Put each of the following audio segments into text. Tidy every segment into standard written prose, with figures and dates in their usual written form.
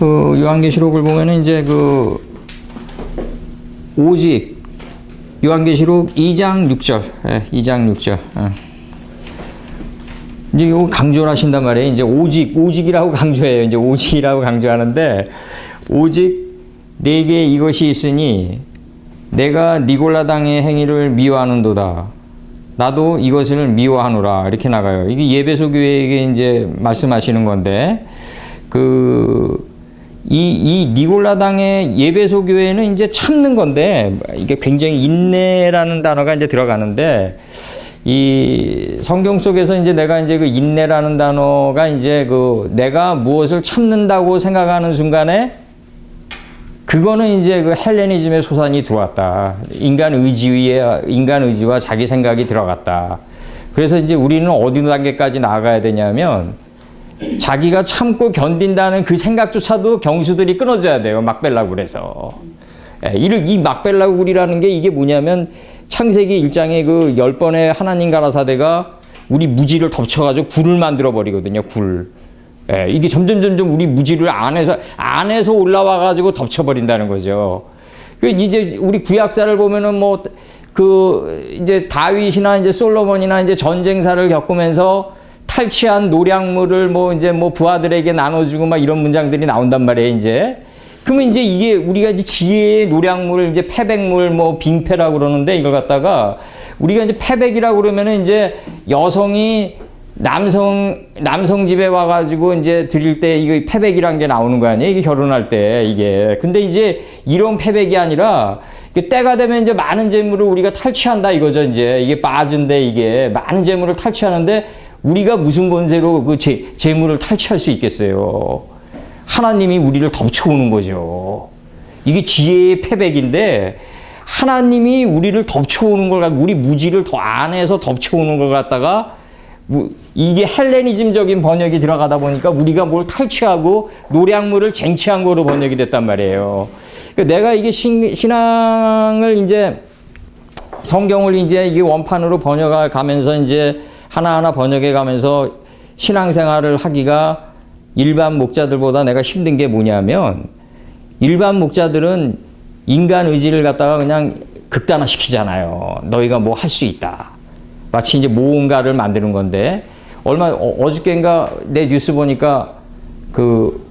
그 요한계시록을 보면은 이제 그 오직 요한계시록 2장 6절, 2장 6절. 이제 이거 강조를 하신단 말이에요. 이제 오직이라고 강조해요. 이제 오직이라고 강조하는데, 오직 내게 이것이 있으니 내가 니골라당의 행위를 미워하는도다. 나도 이것을 미워하노라. 이렇게 나가요. 이게 예배소 교회에게 이제 말씀하시는 건데, 이 니골라당의 예배소 교회는 이제 참는 건데, 이게 굉장히 인내라는 단어가 이제 들어가는데, 이 성경 속에서 이제 내가 이제 그 인내라는 단어가 이제 그 내가 무엇을 참는다고 생각하는 순간에 그거는 이제 그 헬레니즘의 소산이 들어왔다. 인간 의지와 자기 생각이 들어갔다. 그래서 이제 우리는 어디 단계까지 나아가야 되냐면 자기가 참고 견딘다는 그 생각조차도 경수들이 끊어져야 돼요. 막벨라굴에서. 이 막벨라굴이라는 게 이게 뭐냐면 창세기 1장에 그 10번의 하나님 가라사대가 우리 무지를 덮쳐가지고 굴을 만들어 버리거든요. 굴. 이게 점점 우리 무지를 안에서 올라와가지고 덮쳐버린다는 거죠. 이제 우리 구약사를 보면은 뭐 이제 다윗이나 이제 솔로몬이나 이제 전쟁사를 겪으면서 탈취한 노량물을 뭐 이제 뭐 부하들에게 나눠주고 막 이런 문장들이 나온단 말이에요. 이제 그러면 이제 이게 우리가 이제 지혜의 노량물을 이제 패백물 뭐 빙패라고 그러는데 이걸 갖다가 우리가 이제 패백이라고 그러면은 이제 여성이 남성 집에 와가지고 이제 드릴 때 이거 패백이란 게 나오는 거 아니에요? 이게 결혼할 때 이게. 근데 이제 이런 패백이 아니라 때가 되면 이제 많은 재물을 우리가 탈취한다 이거죠. 이제 이게 빠진데 이게 많은 재물을 탈취하는데 우리가 무슨 권세로 그 재물을 탈취할 수 있겠어요? 하나님이 우리를 덮쳐오는 거죠. 이게 지혜의 패백인데 하나님이 우리를 덮쳐오는 걸 갖고 우리 무지를 더 안에서 덮쳐오는 걸 갖다가 이게 헬레니즘적인 번역이 들어가다 보니까 우리가 뭘 탈취하고 노량물을 쟁취한 거로 번역이 됐단 말이에요. 그러니까 내가 이게 신앙을 이제 성경을 이제 이게 원판으로 번역해 가면서 이제 하나하나 번역해 가면서 신앙생활을 하기가 일반 목자들보다 내가 힘든 게 뭐냐면 일반 목자들은 인간 의지를 갖다가 그냥 극단화시키잖아요. 너희가 뭐 할 수 있다. 마치 이제 모험가를 만드는 건데 어저께인가 내 뉴스 보니까 그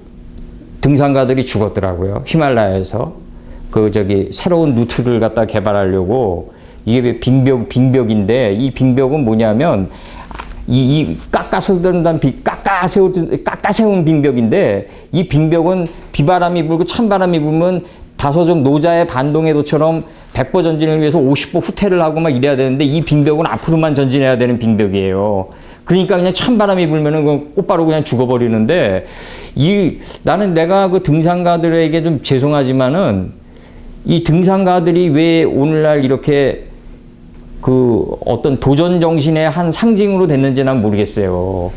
등산가들이 죽었더라고요. 히말라야에서 새로운 루트를 갖다 개발하려고 이게 빙벽인데 이 빙벽은 뭐냐면 이 깎아세운 빙벽인데 이 빙벽은 비바람이 불고 찬바람이 불면 다소좀 노자의 반동해도처럼 100보 전진을 위해서 50보 후퇴를 하고 막 이래야 되는데 이 빙벽은 앞으로만 전진해야 되는 빙벽이에요. 그러니까 그냥 찬바람이 불면은 곧바로 그냥 죽어버리는데 나는 내가 그 등산가들에게 좀 죄송하지만은 이 등산가들이 왜 오늘날 이렇게 그 어떤 도전 정신의 한 상징으로 됐는지 난 모르겠어요.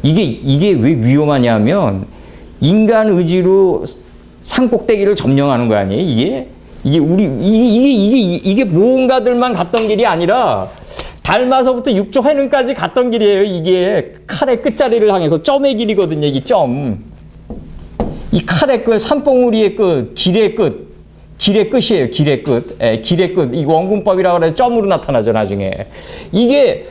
이게 왜 위험하냐면 인간 의지로 산꼭대기를 점령하는 거 아니에요? 이게 모험가들만 갔던 길이 아니라 달마서부터 육조 해능까지 갔던 길이에요. 이게 칼의 끝자리를 향해서 점의 길이거든요. 이 점. 이 칼의 끝, 산봉우리의 끝, 길의 끝이에요. 길의 끝. 길의 끝. 이 원군법이라고 해서 점으로 나타나죠. 나중에. 이게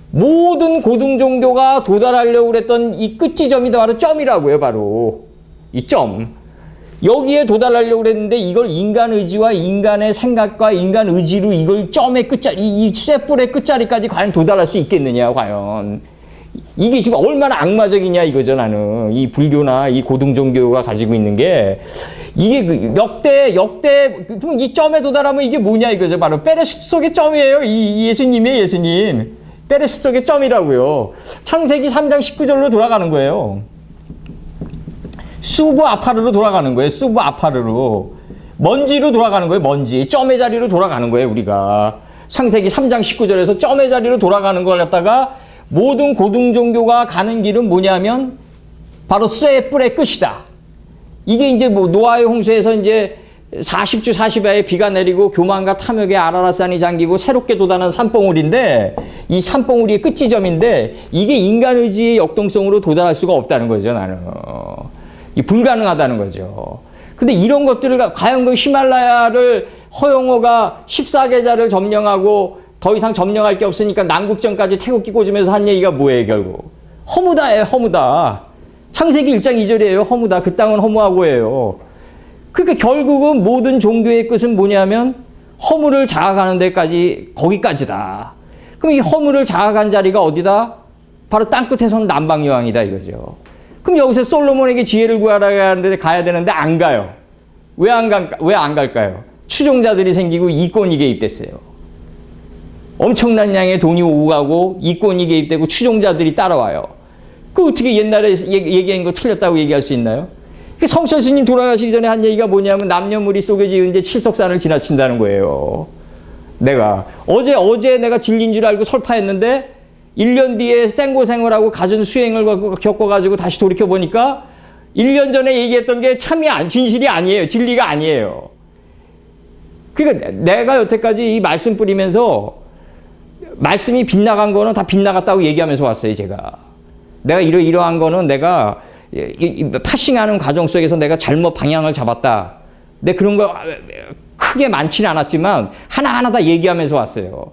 모든 고등 종교가 도달하려고 그랬던 이 끝지점이 바로 점이라고요. 바로. 이 점. 여기에 도달하려고 그랬는데 이걸 인간 의지와 인간의 생각과 인간 의지로 이걸 점의 끝자리, 이 쇠뿔의 끝자리까지 과연 도달할 수 있겠느냐, 과연. 이게 지금 얼마나 악마적이냐 이거죠, 나는. 이 불교나 이 고등종교가 가지고 있는 게. 이게 그럼 이 점에 도달하면 이게 뭐냐 이거죠. 바로 페레스톡의 점이에요. 이 예수님이에요, 예수님. 페레스톡의 점이라고요. 창세기 3장 19절로 돌아가는 거예요. 수부 아파르로 돌아가는 거예요. 수부 아파르로. 먼지로 돌아가는 거예요. 먼지. 점의 자리로 돌아가는 거예요. 우리가. 창세기 3장 19절에서 점의 자리로 돌아가는 걸 갖다가 모든 고등종교가 가는 길은 뭐냐면 바로 쇠의 뿔의 끝이다. 이게 이제 뭐 노아의 홍수에서 이제 40주 40야에 비가 내리고 교만과 탐욕에 아라라산이 잠기고 새롭게 돋아난 산봉우리인데 이 산봉우리의 끝지점인데 이게 인간 의지의 역동성으로 도달할 수가 없다는 거죠. 나는. 불가능하다는 거죠. 근데 이런 것들을 과연 그 히말라야를 허용호가 14계좌를 점령하고 더 이상 점령할 게 없으니까 남국전까지 태극기 꽂으면서 한 얘기가 뭐예요, 결국? 허무다예요, 허무다. 창세기 1장 2절이에요, 허무다. 그 땅은 허무하고예요. 그러니까 결국은 모든 종교의 끝은 뭐냐면 허물을 자아가는 데까지, 거기까지다. 그럼 이 허물을 자아간 자리가 어디다? 바로 땅끝에서는 남방여왕이다 이거죠. 그럼 여기서 솔로몬에게 지혜를 구하라 하는데 가야 되는데 안 가요. 왜 안 갈까요? 추종자들이 생기고 이권이 개입됐어요. 엄청난 양의 돈이 오고 가고 이권이 개입되고 추종자들이 따라와요. 그 어떻게 옛날에 얘기한 거 틀렸다고 얘기할 수 있나요? 성철 스님 돌아가시기 전에 한 얘기가 뭐냐면 남녀무리 속에 지은 이제 칠석산을 지나친다는 거예요. 내가 어제 내가 진리인 줄 알고 설파했는데 1년 뒤에 생고생을 하고 갖은 수행을 겪어가지고 다시 돌이켜보니까 1년 전에 얘기했던 게 참이 진실이 아니에요. 진리가 아니에요. 그러니까 내가 여태까지 이 말씀 뿌리면서 말씀이 빗나간 거는 다 빗나갔다고 얘기하면서 왔어요. 제가 내가 이러한 거는 내가 파싱하는 과정 속에서 내가 잘못 방향을 잡았다. 근데 그런 거 크게 많지는 않았지만 하나하나 다 얘기하면서 왔어요.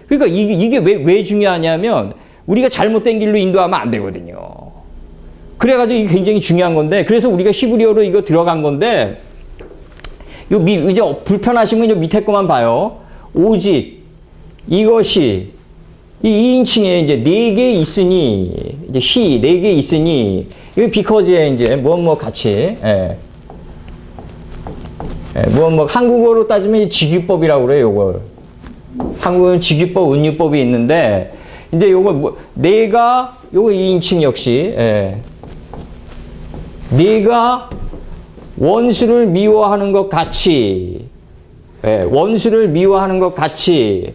그러니까 이게 왜 중요하냐면 우리가 잘못된 길로 인도하면 안 되거든요. 그래가지고 이게 굉장히 중요한 건데, 그래서 우리가 히브리어로 이거 들어간 건데, 이제 불편하시면 밑에 거만 봐요. 오직 이것이 이 2인칭에 이제 4개 있으니, 이제 시 4개 있으니, 이거 비커즈에 이제 뭐 같이, 한국어로 따지면 직유법이라고 그래요, 요걸. 한국은 직유법, 은유법이 있는데, 이제 요거 내가, 요거 2인칭 역시, 내가 원수를 미워하는 것 같이, 원수를 미워하는 것 같이,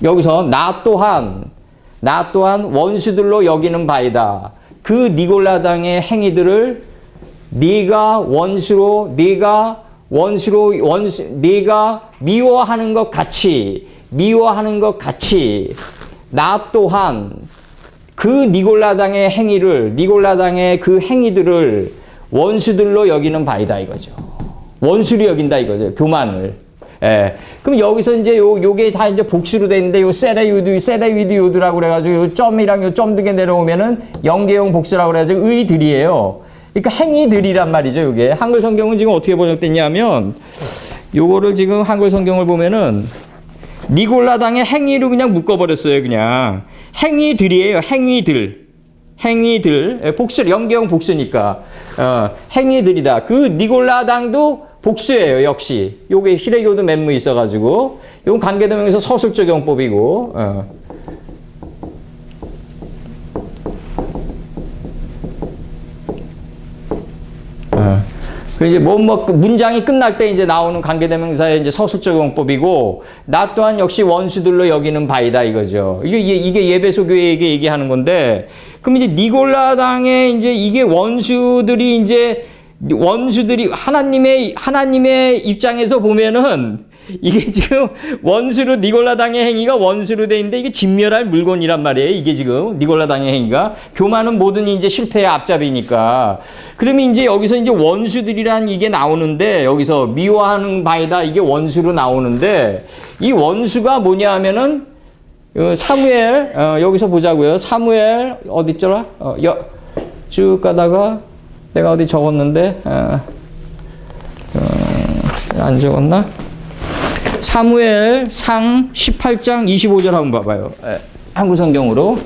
여기서 나 또한 원수들로 여기는 바이다. 그 니골라당의 행위들을 네가 미워하는 것 같이 나 또한 그 니골라당의 그 행위들을 원수들로 여기는 바이다 이거죠. 원수로 여긴다 이거죠. 교만을. 그럼 여기서 이제 요게 다 이제 복수로 돼 있는데 요 세레위드 요드라고 그래가지고 요 점이랑 요 점 등에 내려오면은 연계형 복수라고 그래가지고 의들이에요. 그러니까 행위들이란 말이죠. 요게 한글 성경은 지금 어떻게 번역됐냐면 요거를 지금 한글 성경을 보면은 니골라당의 행위로 그냥 묶어버렸어요. 그냥 행위들이에요. 행위들 복수 연계형 복수니까 행위들이다. 그 니골라당도 복수예요, 역시. 요게 히레교도 멘무 있어가지고, 요건 관계대명에서 서술적 용법이고, 이제 문장이 끝날 때 이제 나오는 관계대명사의 이제 서술적 용법이고, 나 또한 역시 원수들로 여기는 바이다 이거죠. 이게 예배소 교회에게 얘기하는 건데, 그럼 이제 니골라당의 이제 이게 원수들이 하나님의 입장에서 보면은 이게 지금 원수로 니골라당의 행위가 원수로 돼 있는데 이게 진멸할 물건이란 말이에요. 이게 지금 니골라당의 행위가 교만은 모든 이제 실패의 앞잡이니까. 그러면 이제 여기서 이제 원수들이란 이게 나오는데 여기서 미워하는 바이다 이게 원수로 나오는데 이 원수가 뭐냐 하면은 사무엘 여기서 보자고요. 사무엘 어디 있더라? 쭉 가다가 내가 어디 적었는데 안 적었나? 사무엘상 18장 25절 한번 봐봐요. 한국 성경으로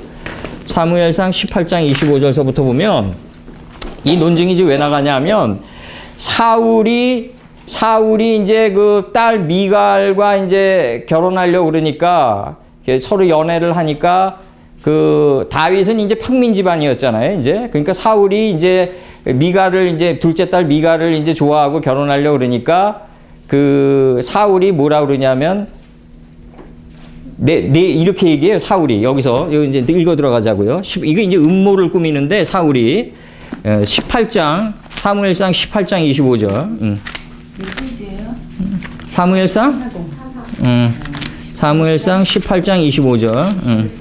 사무엘상 18장 25절서부터 보면 이 논증이 이제 왜 나가냐면 사울이 이제 그 딸 미갈과 이제 결혼하려고 그러니까 서로 연애를 하니까 그 다윗은 이제 평민 집안이었잖아요. 이제 그러니까 사울이 이제 미갈을 이제 둘째 딸 미갈을 이제 좋아하고 결혼하려고 그러니까 그 사울이 뭐라 그러냐면 이렇게 얘기해요. 사울이 여기서 이제 읽어 들어가자고요. 이게 이제 음모를 꾸미는데 사울이 18장 사무엘상 18장 25절. 사무엘상 사무엘상 18장 25절.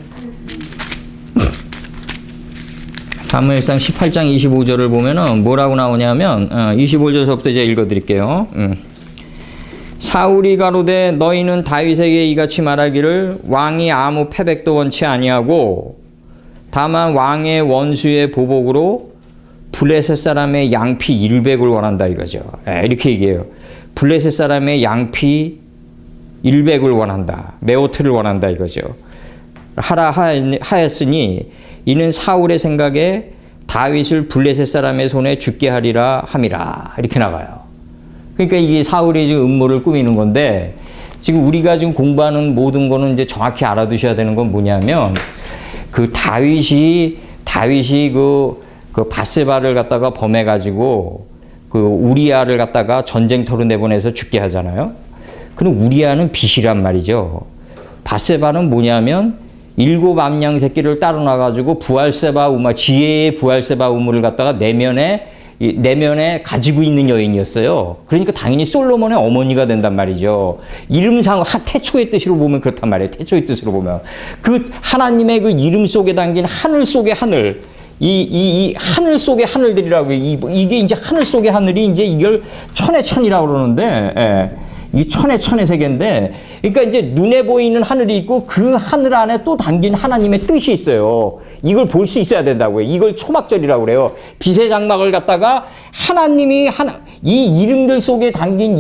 사무엘상 18장 25절을 보면은 뭐라고 나오냐면 25절서부터 이제 읽어드릴게요. 사울이 가로되 너희는 다윗에게 이같이 말하기를 왕이 아무 패백도 원치 아니하고 다만 왕의 원수의 보복으로 블레셋 사람의 양피 100을 원한다 이거죠. 이렇게 얘기해요. 블레셋 사람의 양피 100을 원한다. 메오트를 원한다 이거죠. 하라 하였으니 이는 사울의 생각에 다윗을 블레셋 사람의 손에 죽게 하리라 함이라. 이렇게 나가요. 그러니까 이게 사울이 지금 음모를 꾸미는 건데, 지금 우리가 지금 공부하는 모든 거는 이제 정확히 알아두셔야 되는 건 뭐냐면, 그 다윗이 그 바세바를 갖다가 범해가지고 그 우리아를 갖다가 전쟁터로 내보내서 죽게 하잖아요. 그럼 우리아는 빛이란 말이죠. 바세바는 뭐냐면 7 암양 새끼를 따로 놔가지고 부할세바 우마, 지혜의 부할세바 우물을 갖다가 내면에 가지고 있는 여인이었어요. 그러니까 당연히 솔로몬의 어머니가 된단 말이죠. 이름상 태초의 뜻으로 보면 그렇단 말이에요. 태초의 뜻으로 보면 그 하나님의 그 이름 속에 담긴 하늘 속의 하늘, 이 하늘 속의 하늘들이라고, 이게 이제 하늘 속의 하늘이 이제 이걸 천의 천이라고 그러는데, 이 천의 세계인데, 그러니까 이제 눈에 보이는 하늘이 있고 그 하늘 안에 또 담긴 하나님의 뜻이 있어요. 이걸 볼 수 있어야 된다고요. 이걸 초막절이라고 그래요. 빛의 장막을 갖다가 하나님이 이 이름들 속에 담긴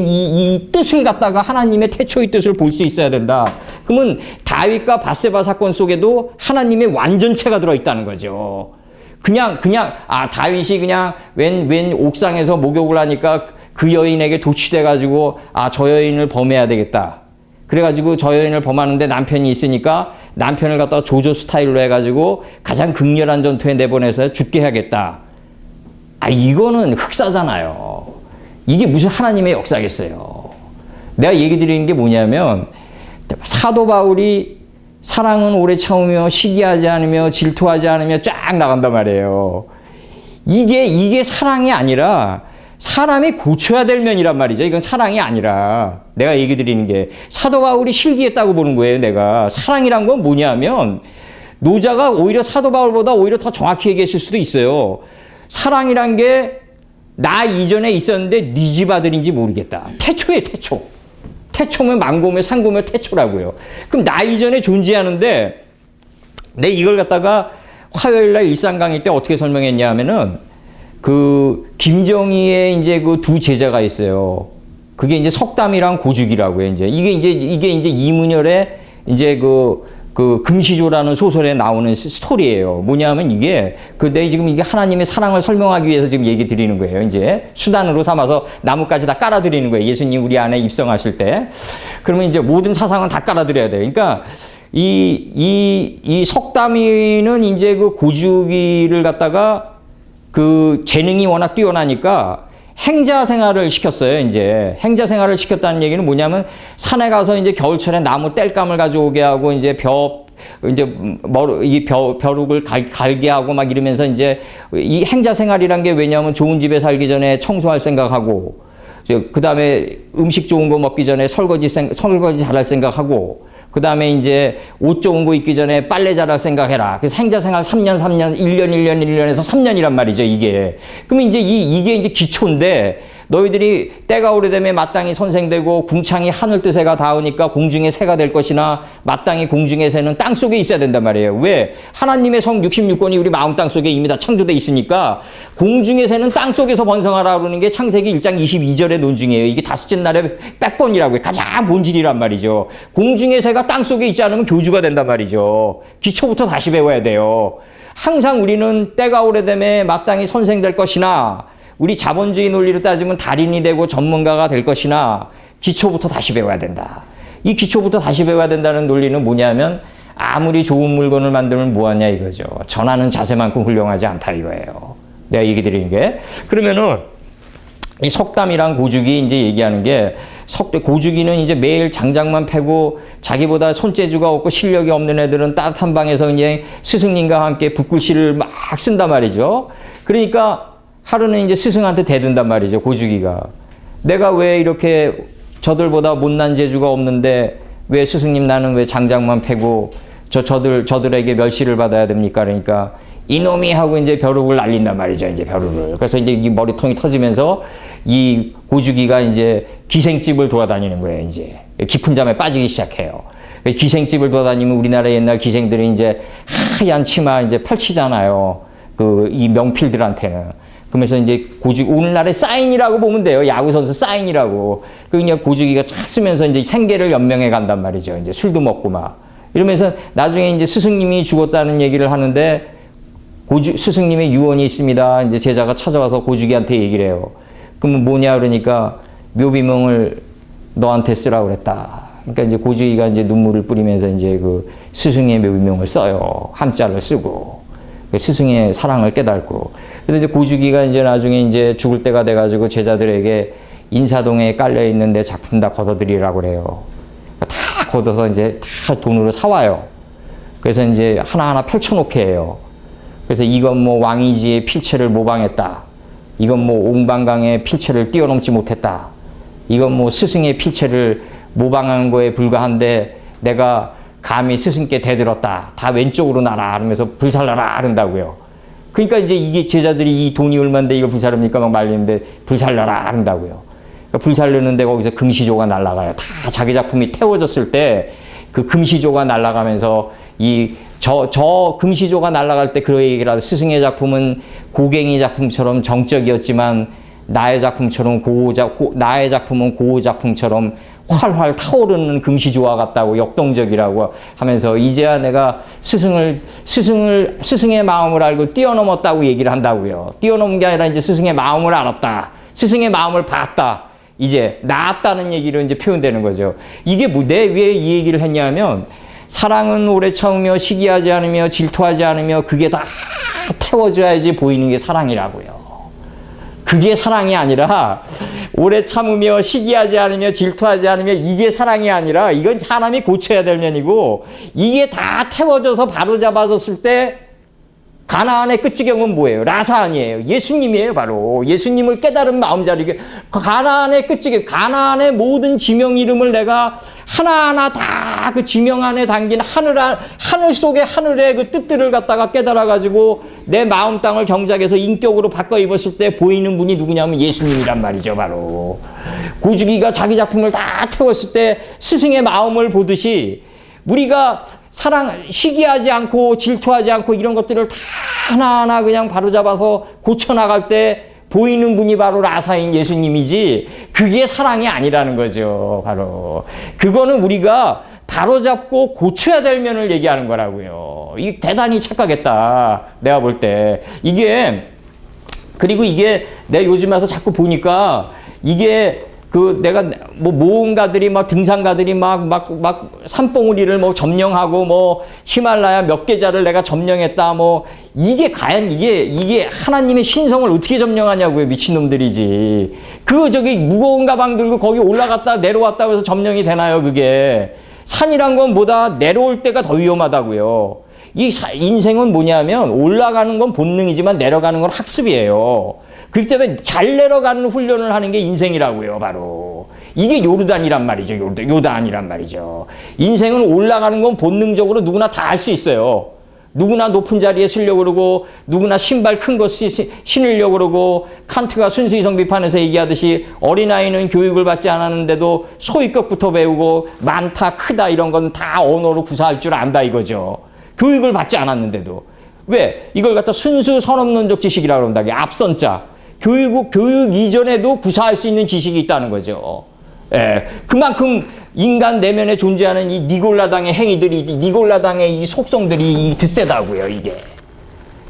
이 뜻을 갖다가 하나님의 태초의 뜻을 볼 수 있어야 된다. 그러면 다윗과 바세바 사건 속에도 하나님의 완전체가 들어있다는 거죠. 다윗이 그냥 웬 옥상에서 목욕을 하니까 그 여인에게 도취돼가지고 저 여인을 범해야 되겠다. 그래가지고 저 여인을 범하는데 남편이 있으니까 남편을 갖다가 조조 스타일로 해가지고 가장 극렬한 전투에 내보내서 죽게 해야겠다. 이거는 흑사잖아요. 이게 무슨 하나님의 역사겠어요. 내가 얘기 드리는 게 뭐냐면, 사도 바울이 사랑은 오래 참으며 시기하지 않으며 질투하지 않으며 쫙 나간단 말이에요. 이게 사랑이 아니라 사람이 고쳐야 될 면이란 말이죠. 이건 사랑이 아니라, 내가 얘기 드리는 게 사도 바울이 실기했다고 보는 거예요. 내가 사랑이란 건 뭐냐면, 노자가 오히려 사도 바울보다 오히려 더 정확히 얘기했을 수도 있어요. 사랑이란 게 나 이전에 있었는데 네 집 아들인지 모르겠다. 태초에 태초. 태초면 망고며 상고며 태초라고요. 그럼 나 이전에 존재하는데, 내 이걸 갖다가 화요일날 일상 강의 때 어떻게 설명했냐 하면은, 김정희의 이제 그 두 제자가 있어요. 그게 이제 석담이랑 고죽이라고요. 이게 이제 이문열의 이제 그 금시조라는 소설에 나오는 스토리예요. 뭐냐면 이게 내 지금 이게 하나님의 사랑을 설명하기 위해서 지금 얘기 드리는 거예요. 이제 수단으로 삼아서 나뭇가지 다 깔아드리는 거예요. 예수님 우리 안에 입성하실 때. 그러면 이제 모든 사상은 다 깔아드려야 돼요. 그러니까 이 석담이는 이제 그 고주기를 갖다가 그 재능이 워낙 뛰어나니까 행자 생활을 시켰어요. 이제 행자 생활을 시켰다는 얘기는 뭐냐면, 산에 가서 이제 겨울철에 나무 땔감을 가져오게 하고 이제 벼룩을 갈게 하고 막 이러면서, 이제 이 행자 생활이란 게 왜냐하면 좋은 집에 살기 전에 청소할 생각하고, 그 다음에 음식 좋은 거 먹기 전에 설거지 잘할 생각하고, 그 다음에 이제 옷 좋은 거 입기 전에 빨래 잘할 생각해라. 그래서 행자생활 3년, 1년에서 3년이란 말이죠, 이게. 그러면 이제 이게 이제 기초인데, 너희들이 때가 오래되면 마땅히 선생되고 궁창이 하늘 뜻에가 닿으니까 공중의 새가 될 것이나 마땅히 공중의 새는 땅 속에 있어야 된단 말이에요. 왜? 하나님의 성 66권이 우리 마음 땅 속에 이미 다 창조되어 있으니까 공중의 새는 땅 속에서 번성하라 그러는 게 창세기 1장 22절의 논중이에요. 이게 다섯째 날의 백번이라고 해요. 가장 본질이란 말이죠. 공중의 새가 땅 속에 있지 않으면 교주가 된단 말이죠. 기초부터 다시 배워야 돼요. 항상 우리는 때가 오래되면 마땅히 선생될 것이나, 우리 자본주의 논리로 따지면 달인이 되고 전문가가 될 것이나, 기초부터 다시 배워야 된다. 이 기초부터 다시 배워야 된다는 논리는 뭐냐면, 아무리 좋은 물건을 만들면 뭐하냐 이거죠. 전하는 자세만큼 훌륭하지 않다 이거예요. 내가 얘기 드리는 게. 그러면은 이 석담이랑 고주기 이제 얘기하는 게, 고주기는 이제 매일 장작만 패고 자기보다 손재주가 없고 실력이 없는 애들은 따뜻한 방에서 그냥 스승님과 함께 붓글씨를 막 쓴단 말이죠. 그러니까 하루는 이제 스승한테 대든단 말이죠, 고주기가. 내가 왜 이렇게 저들보다 못난 재주가 없는데 왜 스승님 나는 왜 장작만 패고 저들에게 멸시를 받아야 됩니까? 그러니까 이놈이 하고 이제 벼룩을 날린단 말이죠. 이제 벼룩을. 그래서 이제 이 머리통이 터지면서 이 고주기가 이제 기생집을 돌아다니는 거예요. 이제 깊은 잠에 빠지기 시작해요. 기생집을 돌아다니면 우리나라 옛날 기생들이 이제 하얀 치마 이제 펼치잖아요. 그 이 명필들한테는. 그러면서 이제 오늘날의 사인이라고 보면 돼요. 야구 선수 사인이라고. 그냥 고주기가 쫙 쓰면서 이제 생계를 연명해 간단 말이죠. 이제 술도 먹고 막 이러면서 나중에 이제 스승님이 죽었다는 얘기를 하는데 스승님의 유언이 있습니다. 이제 제자가 찾아와서 고주기한테 얘기를 해요. 그러면 뭐냐 그러니까 묘비명을 너한테 쓰라고 그랬다. 그러니까 이제 고주기가 이제 눈물을 뿌리면서 이제 그 스승의 묘비명을 써요. 함자를 쓰고 스승의 사랑을 깨닫고. 근데 이제 고주기가 이제 나중에 이제 죽을 때가 돼가지고 제자들에게 인사동에 깔려 있는데 작품 다 걷어들이라고 그래요. 다 걷어서 이제 다 돈으로 사와요. 그래서 이제 하나하나 펼쳐놓게 해요. 그래서 이건 뭐 왕이지의 필체를 모방했다. 이건 뭐 옹방강의 필체를 뛰어넘지 못했다. 이건 뭐 스승의 필체를 모방한 거에 불과한데 내가 감히 스승께 대들었다. 다 왼쪽으로 나라. 그러면서 불살라라 그런다고요. 그러니까 이제 이게 제자들이 이 돈이 얼만데 이걸 불살릅니까? 막 말리는데 불살라라 그런다고요. 그러니까 불살르는데 거기서 금시조가 날아가요. 다 자기 작품이 태워졌을 때 그 금시조가 날아가면서 저 금시조가 날아갈 때 그런 얘기를 하죠. 스승의 작품은 고갱이 작품처럼 정적이었지만 나의 작품처럼 나의 작품은 고우 작품처럼 활활 타오르는 금시조와 같다고 역동적이라고 하면서 이제야 내가 스승의 마음을 알고 뛰어넘었다고 얘기를 한다고요. 뛰어넘은 게 아니라 이제 스승의 마음을 알았다. 스승의 마음을 봤다. 이제 나았다는 얘기로 이제 표현되는 거죠. 이게 뭐 내 왜 이 얘기를 했냐면 사랑은 오래 참으며 시기하지 않으며 질투하지 않으며 그게 다 태워져야지 보이는 게 사랑이라고요. 그게 사랑이 아니라 오래 참으며 시기하지 않으며 질투하지 않으며 이게 사랑이 아니라 이건 사람이 고쳐야 될 면이고 이게 다 태워져서 바로잡아졌을 때 가나안의 끝지경은 뭐예요? 라사 아니에요. 예수님이에요. 바로 예수님을 깨달은 마음자리게 가나안의 끝지경, 가나안의 모든 지명 이름을 내가 하나하나 다 그 지명 안에 담긴 하늘 속의 하늘의 그 뜻들을 갖다가 깨달아가지고 내 마음 땅을 경작해서 인격으로 바꿔 입었을 때 보이는 분이 누구냐면 예수님이란 말이죠. 바로 고주기가 자기 작품을 다 태웠을 때 스승의 마음을 보듯이 우리가 시기하지 않고 질투하지 않고 이런 것들을 다 하나하나 그냥 바로잡아서 고쳐나갈 때 보이는 분이 바로 라사인 예수님이지 그게 사랑이 아니라는 거죠. 바로 그거는 우리가 바로잡고 고쳐야 될 면을 얘기하는 거라고요. 이게 대단히 착각했다. 내가 볼 때 그리고 이게 내가 요즘 와서 자꾸 보니까 이게 내가 뭐 모험가들이 막 등산가들이 막 산봉우리를 뭐 점령하고 뭐 히말라야 몇 계자를 내가 점령했다 뭐 이게 과연 이게 하나님의 신성을 어떻게 점령하냐고요. 미친놈들이지. 저기 무거운 가방 들고 거기 올라갔다 내려왔다 해서 점령이 되나요? 그게 산이란 건 뭐다 내려올 때가 더 위험하다고요. 인생은 뭐냐면 올라가는 건 본능이지만 내려가는 건 학습이에요. 그렇기 때문에 잘 내려가는 훈련을 하는 게 인생이라고요. 바로 이게 요르단이란 말이죠. 요단이란 말이죠. 인생은 올라가는 건 본능적으로 누구나 다 할 수 있어요. 누구나 높은 자리에 서려고 그러고 누구나 신발 큰 거 신으려고 그러고 칸트가 순수이성 비판에서 얘기하듯이 어린아이는 교육을 받지 않았는데도 소위격부터 배우고 많다 크다 이런 건 다 언어로 구사할 줄 안다 이거죠. 교육을 받지 않았는데도. 왜? 이걸 갖다 순수 선언론적 지식이라고 그런다. 앞선자. 교육 이전에도 구사할 수 있는 지식이 있다는 거죠. 예. 그만큼 인간 내면에 존재하는 이 니골라당의 행위들이, 니골라당의 이 속성들이 드세다고요,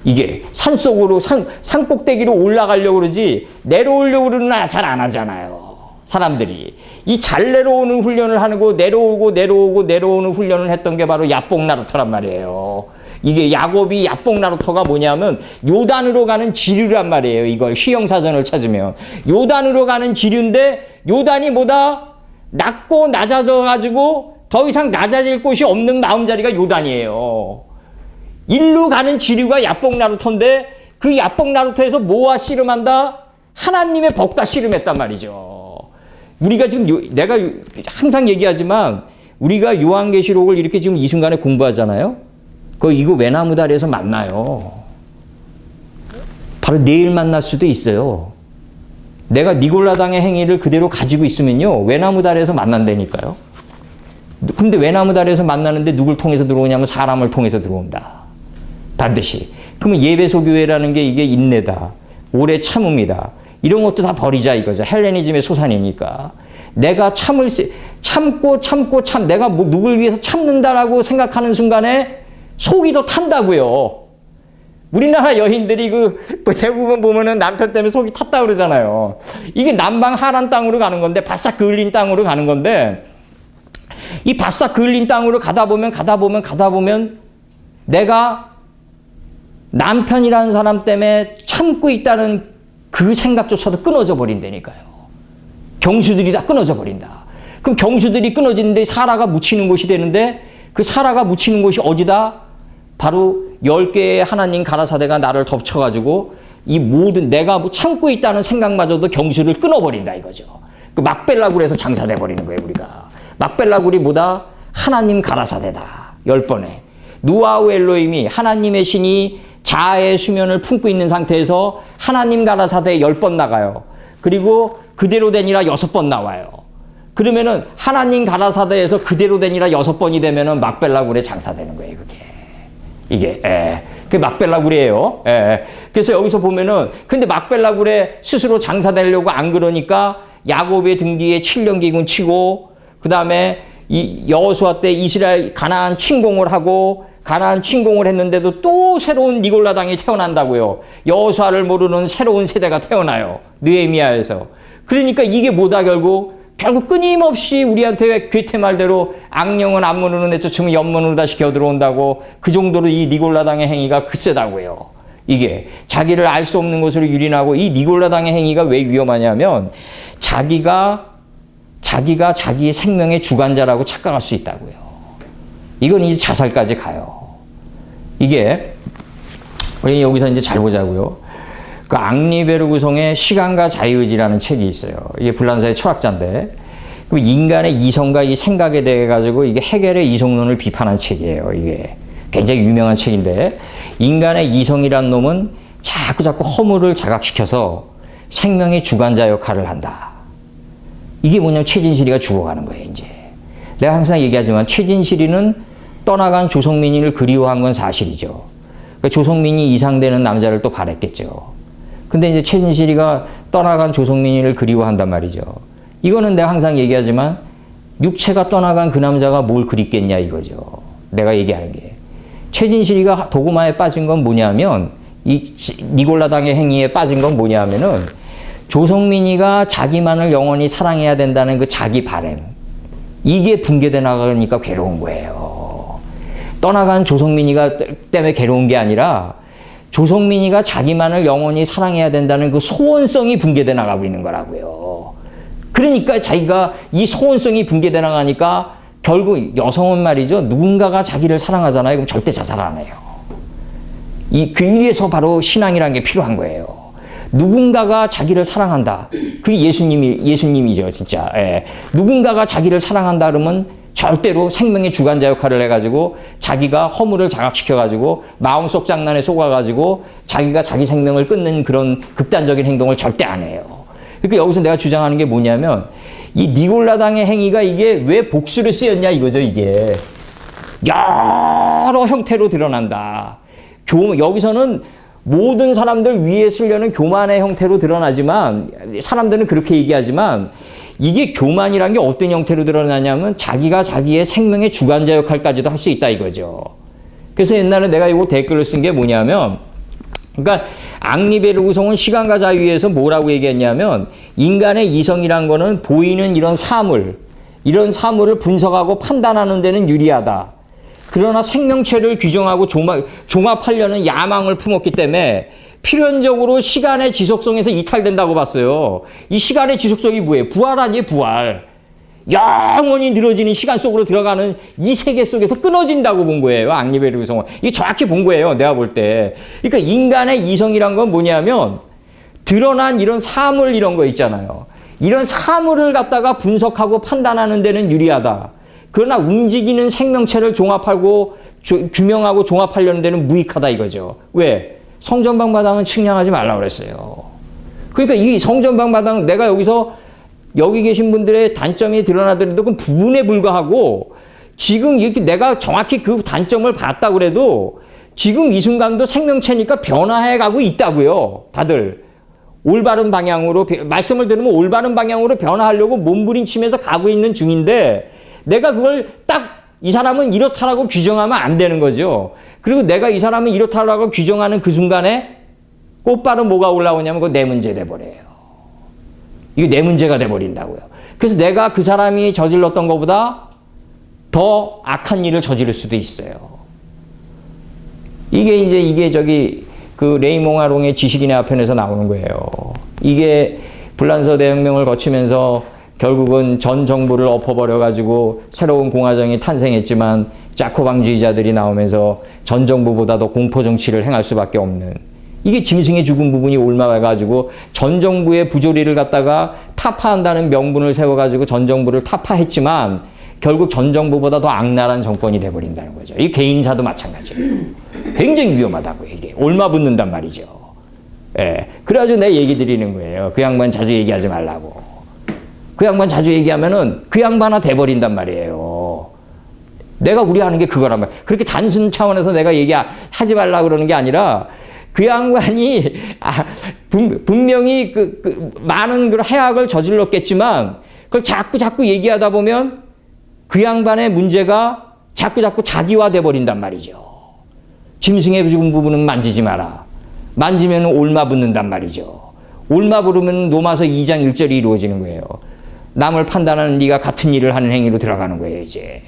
이게. 산속으로, 산꼭대기로 올라가려고 그러지, 내려오려고 그러는 잘 안 하잖아요. 사람들이. 이 잘 내려오는 훈련을 하고, 내려오는 훈련을 했던 게 바로 야뽕 나루터란 말이에요. 이게 야곱이 야뽕 나루터가 뭐냐면 요단으로 가는 지류란 말이에요. 이걸 시형사전을 찾으면. 요단으로 가는 지류인데 요단이 뭐다? 낮고 낮아져가지고 더 이상 낮아질 곳이 없는 마음자리가 요단이에요. 일로 가는 지류가 야뽕 나루터인데 그 야뽕 나루터에서 뭐와 씨름한다? 하나님의 법과 씨름했단 말이죠. 우리가 지금 내가 항상 얘기하지만 우리가 요한계시록을 이렇게 지금 이 순간에 공부하잖아요. 이거 외나무 다리에서 만나요. 바로 내일 만날 수도 있어요. 내가 니골라당의 행위를 그대로 가지고 있으면요. 외나무다리에서 만난다니까요. 근데 외나무다리에서 만나는데 누굴 통해서 들어오냐면 사람을 통해서 들어온다. 반드시. 그러면 예배소교회라는 게 이게 인내다. 오래 참음이다. 이런 것도 다 버리자 이거죠. 헬레니즘의 소산이니까. 내가 참고 내가 뭐 누굴 위해서 참는다라고 생각하는 순간에 속이 더 탄다고요. 우리나라 여인들이 대부분 보면은 남편 때문에 속이 탔다 그러잖아요. 이게 남방 하란 땅으로 가는 건데, 바싹 그을린 땅으로 가는 건데, 이 바싹 그을린 땅으로 가다 보면 내가 남편이라는 사람 때문에 참고 있다는 그 생각조차도 끊어져 버린다니까요. 경수들이 다 끊어져 버린다. 그럼 경수들이 끊어지는데 사라가 묻히는 곳이 되는데, 그 사라가 묻히는 곳이 어디다? 바로 10개의 하나님 가라사대가 나를 덮쳐가지고 이 모든 내가 뭐 참고 있다는 생각마저도 경수를 끊어버린다 이거죠. 그 막벨라굴에서 장사돼 버리는 거예요, 우리가. 막벨라굴이 뭐다? 하나님 가라사대다. 10번에. 누아우 엘로힘이 하나님의 신이 자아의 수면을 품고 있는 상태에서 하나님 가라사대에 10번 나가요. 그리고 그대로 되니라 6번 나와요. 그러면은 하나님 가라사대에서 그대로 되니라 6번이 되면은 막벨라굴에 장사되는 거예요, 그게. 이게, 그게 막벨라굴이에요. 그래서 여기서 보면은, 근데 막벨라굴에 스스로 장사되려고 안 그러니까 야곱의 등기에 7년 기근 치고, 그 다음에 이 여호수아 때 이스라엘 가나안 침공을 하고, 가나안 침공을 했는데도 또 새로운 니골라당이 태어난다고요. 여호수아를 모르는 새로운 세대가 태어나요. 느헤미야에서. 그러니까 이게 뭐다 결국 끊임없이 우리한테 괴테 말대로 악령은 앞문으로 내쫓으면 옆문으로 다시 겨들어온다고. 그 정도로 이 니골라당의 행위가 크세다고요. 이게 자기를 알 수 없는 것으로 유린하고, 이 니골라당의 행위가 왜 위험하냐면 자기가 자기의 생명의 주관자라고 착각할 수 있다고요. 이건 이제 자살까지 가요. 이게 우리 여기서 이제 잘 보자고요. 그 앙리 베르구송의 시간과 자유의지라는 책이 있어요. 이게 불란사의 철학자인데, 그 인간의 이성과 이 생각에 대해 가지고 이게 헤겔의 이성론을 비판한 책이에요. 이게 굉장히 유명한 책인데, 인간의 이성이란 놈은 자꾸 허물을 자각시켜서 생명의 주관자 역할을 한다. 이게 뭐냐면 최진실이가 죽어가는 거예요. 이제 내가 항상 얘기하지만 최진실이는 떠나간 조성민이를 그리워한 건 사실이죠. 그러니까 조성민이 이상되는 남자를 또 바랬겠죠. 근데 이제 최진실이가 떠나간 조성민이를 그리워한단 말이죠. 이거는 내가 항상 얘기하지만 육체가 떠나간 그 남자가 뭘 그립겠냐 이거죠. 내가 얘기하는 게. 최진실이가 도구마에 빠진 건 뭐냐면, 이 니골라당의 행위에 빠진 건 뭐냐면은 조성민이가 자기만을 영원히 사랑해야 된다는 그 자기 바램. 이게 붕괴돼 나가니까 괴로운 거예요. 떠나간 조성민이가 때문에 괴로운 게 아니라 조성민이가 자기만을 영원히 사랑해야 된다는 그 소원성이 붕괴돼 나가고 있는 거라고요. 그러니까 자기가 이 소원성이 붕괴돼 나가니까 결국 여성은 말이죠. 누군가가 자기를 사랑하잖아요. 그럼 절대 자살 안 해요. 그 일에서 바로 신앙이라는 게 필요한 거예요. 누군가가 자기를 사랑한다. 그게 예수님이죠, 진짜. 누군가가 자기를 사랑한다 그러면 절대로 생명의 주관자 역할을 해가지고 자기가 허물을 자각시켜가지고 마음속 장난에 속아가지고 자기가 자기 생명을 끊는 그런 극단적인 행동을 절대 안 해요. 그러니까 여기서 내가 주장하는 게 뭐냐면, 이 니골라당의 행위가 이게 왜 복수를 쓰였냐 이거죠. 이게 여러 형태로 드러난다. 여기서는 모든 사람들 위에 쓰려는 교만의 형태로 드러나지만, 사람들은 그렇게 얘기하지만, 이게 교만이란 게 어떤 형태로 드러나냐면 자기가 자기의 생명의 주관자 역할까지도 할 수 있다 이거죠. 그래서 옛날에 내가 이거 댓글을 쓴 게 뭐냐면, 그러니까 앙리 베르구송은 시간과 자유에서 뭐라고 얘기했냐면, 인간의 이성이란 거는 보이는 이런 사물을 분석하고 판단하는 데는 유리하다. 그러나 생명체를 규정하고 종합하려는 야망을 품었기 때문에 필연적으로 시간의 지속성에서 이탈된다고 봤어요. 이 시간의 지속성이 뭐예요? 부활 아니에요, 부활. 영원히 늘어지는 시간 속으로 들어가는 이 세계 속에서 끊어진다고 본 거예요, 앙리 베르구송은. 이게 정확히 본 거예요, 내가 볼 때. 그러니까 인간의 이성이란 건 뭐냐면, 드러난 이런 사물 이런 거 있잖아요. 이런 사물을 갖다가 분석하고 판단하는 데는 유리하다. 그러나 움직이는 생명체를 종합하고 규명하고 종합하려는 데는 무익하다 이거죠. 왜? 성전방 마당은 측량하지 말라고 그랬어요. 그러니까 이 성전방 마당 내가 여기서 여기 계신 분들의 단점이 드러나더라도 그 부분에 불과하고 지금 이렇게 내가 정확히 그 단점을 봤다고 그래도 지금 이 순간도 생명체니까 변화해 가고 있다고요. 다들 올바른 방향으로 말씀을 들으면 올바른 방향으로 변화하려고 몸부림치면서 가고 있는 중인데 내가 그걸 딱 이 사람은 이렇다라고 규정하면 안 되는 거죠. 그리고 내가 이 사람은 이렇다라고 규정하는 그 순간에 곧바로 뭐가 올라오냐면 그거 내 문제 돼버려요. 이게 내 문제가 돼버린다고요. 그래서 내가 그 사람이 저질렀던 것보다 더 악한 일을 저지를 수도 있어요. 이게 저기 그 레이몽아롱의 지식인의 아편에서 나오는 거예요. 이게 불란서 대혁명을 거치면서 결국은 전 정부를 엎어버려가지고 새로운 공화정이 탄생했지만 자코방주의자들이 나오면서 전 정부보다 더 공포 정치를 행할 수밖에 없는 이게 짐승의 죽은 부분이 옮아가지고 전 정부의 부조리를 갖다가 타파한다는 명분을 세워가지고 전 정부를 타파했지만 결국 전 정부보다 더 악랄한 정권이 돼버린다는 거죠. 이 개인사도 마찬가지예요. 굉장히 위험하다고요. 이게 옮아붙는단 말이죠. 예. 그래가지고 내가 얘기 드리는 거예요. 그 양반 자주 얘기하지 말라고. 그 양반 자주 얘기하면은 그 양반아 돼버린단 말이에요. 내가 우려하는 게 그거란 말이에요. 그렇게 단순 차원에서 내가 얘기하지 말라고 그러는 게 아니라 그 양반이 분명히 많은 그 해악을 저질렀겠지만 그걸 자꾸 얘기하다 보면 그 양반의 문제가 자꾸 자기화돼 버린단 말이죠. 짐승의 죽은 부분은 만지지 마라. 만지면 올마 붙는단 말이죠. 올마 부르면 로마서 2장 1절이 이루어지는 거예요. 남을 판단하는 네가 같은 일을 하는 행위로 들어가는 거예요. 이제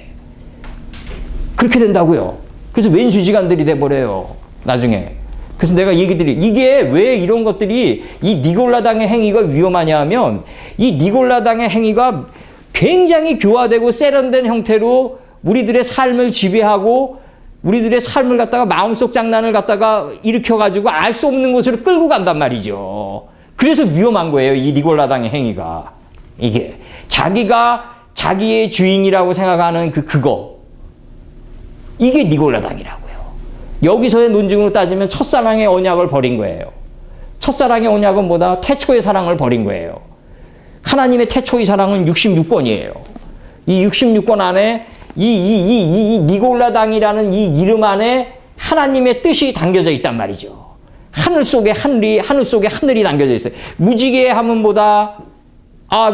그렇게 된다고요. 그래서 왼수지간들이 돼버려요. 나중에. 그래서 내가 이게 왜 이런 것들이 이 니골라당의 행위가 위험하냐 하면 이 니골라당의 행위가 굉장히 교화되고 세련된 형태로 우리들의 삶을 지배하고 우리들의 삶을 갖다가 마음속 장난을 갖다가 일으켜가지고 알 수 없는 곳으로 끌고 간단 말이죠. 그래서 위험한 거예요. 이 니골라당의 행위가. 이게 자기가 자기의 주인이라고 생각하는 그거 이게 니골라당이라고요. 여기서의 논증으로 따지면 첫사랑의 언약을 버린 거예요. 첫사랑의 언약은 뭐다? 태초의 사랑을 버린 거예요. 하나님의 태초의 사랑은 66권이에요. 이 66권 안에 이 니골라당이라는 이 이름 안에 하나님의 뜻이 담겨져 있단 말이죠. 하늘 속에 하늘이 담겨져 있어요. 무지개 하면 뭐다?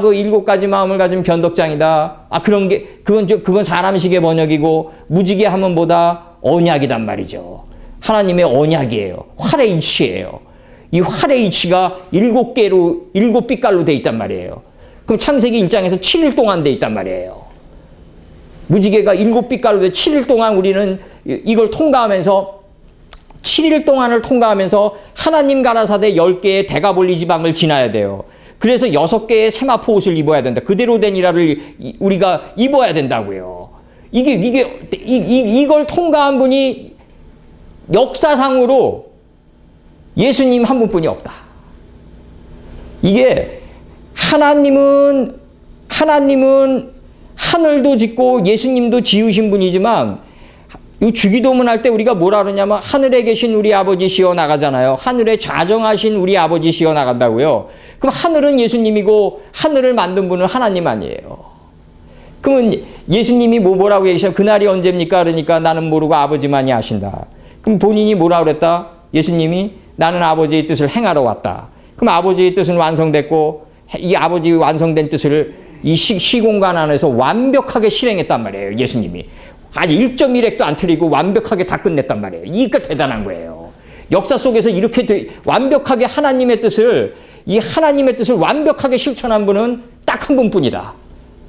그 7가지 마음을 가진 변덕장이다. 그건 사람식의 번역이고, 무지개 하면 뭐다? 언약이단 말이죠. 하나님의 언약이에요. 활의 이치예요. 이 활의 이치가 7개로, 7빛깔로 돼 있단 말이에요. 그럼 창세기 1장에서 7일 동안 돼 있단 말이에요. 무지개가 7빛깔로 돼 7일 동안 우리는 이걸 통과하면서 7일 동안을 통과하면서 하나님 가라사대 10개의 대가볼리 지방을 지나야 돼요. 그래서 6개의 세마포 옷을 입어야 된다. 그대로 된 이라를 우리가 입어야 된다고요. 이걸 통과한 분이 역사상으로 예수님 한 분뿐이 없다. 이게 하나님은 하늘도 짓고 예수님도 지으신 분이지만 이 주기도문 할 때 우리가 뭐라 그러냐면 하늘에 계신 우리 아버지시여 나가잖아요. 하늘에 좌정하신 우리 아버지시여 나간다고요. 그럼 하늘은 예수님이고 하늘을 만든 분은 하나님 아니에요. 그러면 예수님이 뭐라고 얘기하셔? 그날이 언제입니까? 그러니까 나는 모르고 아버지만이 아신다. 그럼 본인이 뭐라 그랬다? 예수님이 나는 아버지의 뜻을 행하러 왔다. 그럼 아버지의 뜻은 완성됐고 이 아버지 완성된 뜻을 이 시공간 안에서 완벽하게 실행했단 말이에요. 예수님이. 아니 1.1핵도 안 틀리고 완벽하게 다 끝냈단 말이에요. 이게 대단한 거예요. 역사 속에서 이렇게 완벽하게 하나님의 뜻을 완벽하게 실천한 분은 딱 한 분뿐이다.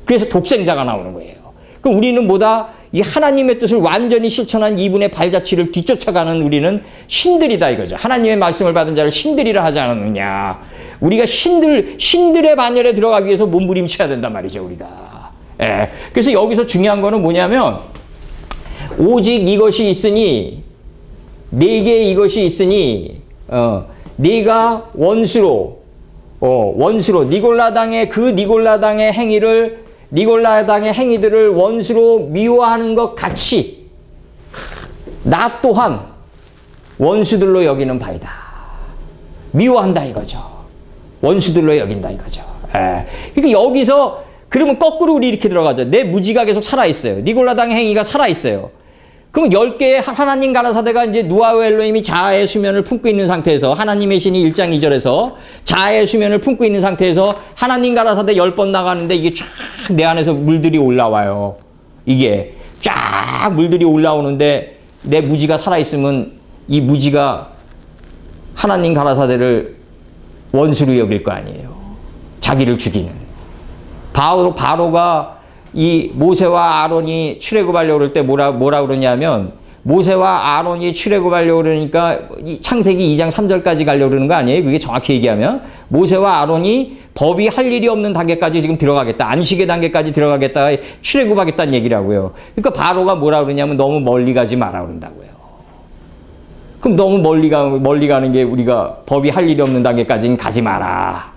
그래서 독생자가 나오는 거예요. 그럼 우리는 뭐다? 이 하나님의 뜻을 완전히 실천한 이분의 발자취를 뒤쫓아가는 우리는 신들이다 이거죠. 하나님의 말씀을 받은 자를 신들이라 하지 않느냐. 우리가 신들의 반열에 들어가기 위해서 몸부림쳐야 된단 말이죠, 우리가. 예. 그래서 여기서 중요한 거는 뭐냐면 오직 이것이 있으니 네게 이것이 있으니 네가 원수로 니골라당의 행위들을 원수로 미워하는 것 같이 나 또한 원수들로 여기는 바이다. 미워한다 이거죠. 원수들로 여긴다 이거죠. 예. 그러니까 여기서 그러면 거꾸로 우리 이렇게 들어가죠. 내 무지가 계속 살아있어요. 니골라당 행위가 살아있어요. 그럼 10개의 하나님 가라사대가 이제 누아우 엘로힘이 자아의 수면을 품고 있는 상태에서 하나님의 신이 1장 2절에서 자아의 수면을 품고 있는 상태에서 하나님 가라사대 10번 나가는데 이게 쫙 내 안에서 물들이 올라와요. 이게 쫙 물들이 올라오는데 내 무지가 살아있으면 이 무지가 하나님 가라사대를 원수로 여길 거 아니에요. 자기를 죽이는. 바로가 이 모세와 아론이 출애굽하려고 그럴 때 뭐라 그러냐면 모세와 아론이 출애굽하려고 그러니까 이 창세기 2장 3절까지 가려고 그러는 거 아니에요? 그게 정확히 얘기하면 모세와 아론이 법이 할 일이 없는 단계까지 지금 들어가겠다. 안식의 단계까지 들어가겠다. 출애굽하겠다는 얘기라고요. 그러니까 바로가 뭐라 그러냐면 너무 멀리 가지 마라 그런다고요. 그럼 너무 멀리 가는 게 우리가 법이 할 일이 없는 단계까지는 가지 마라.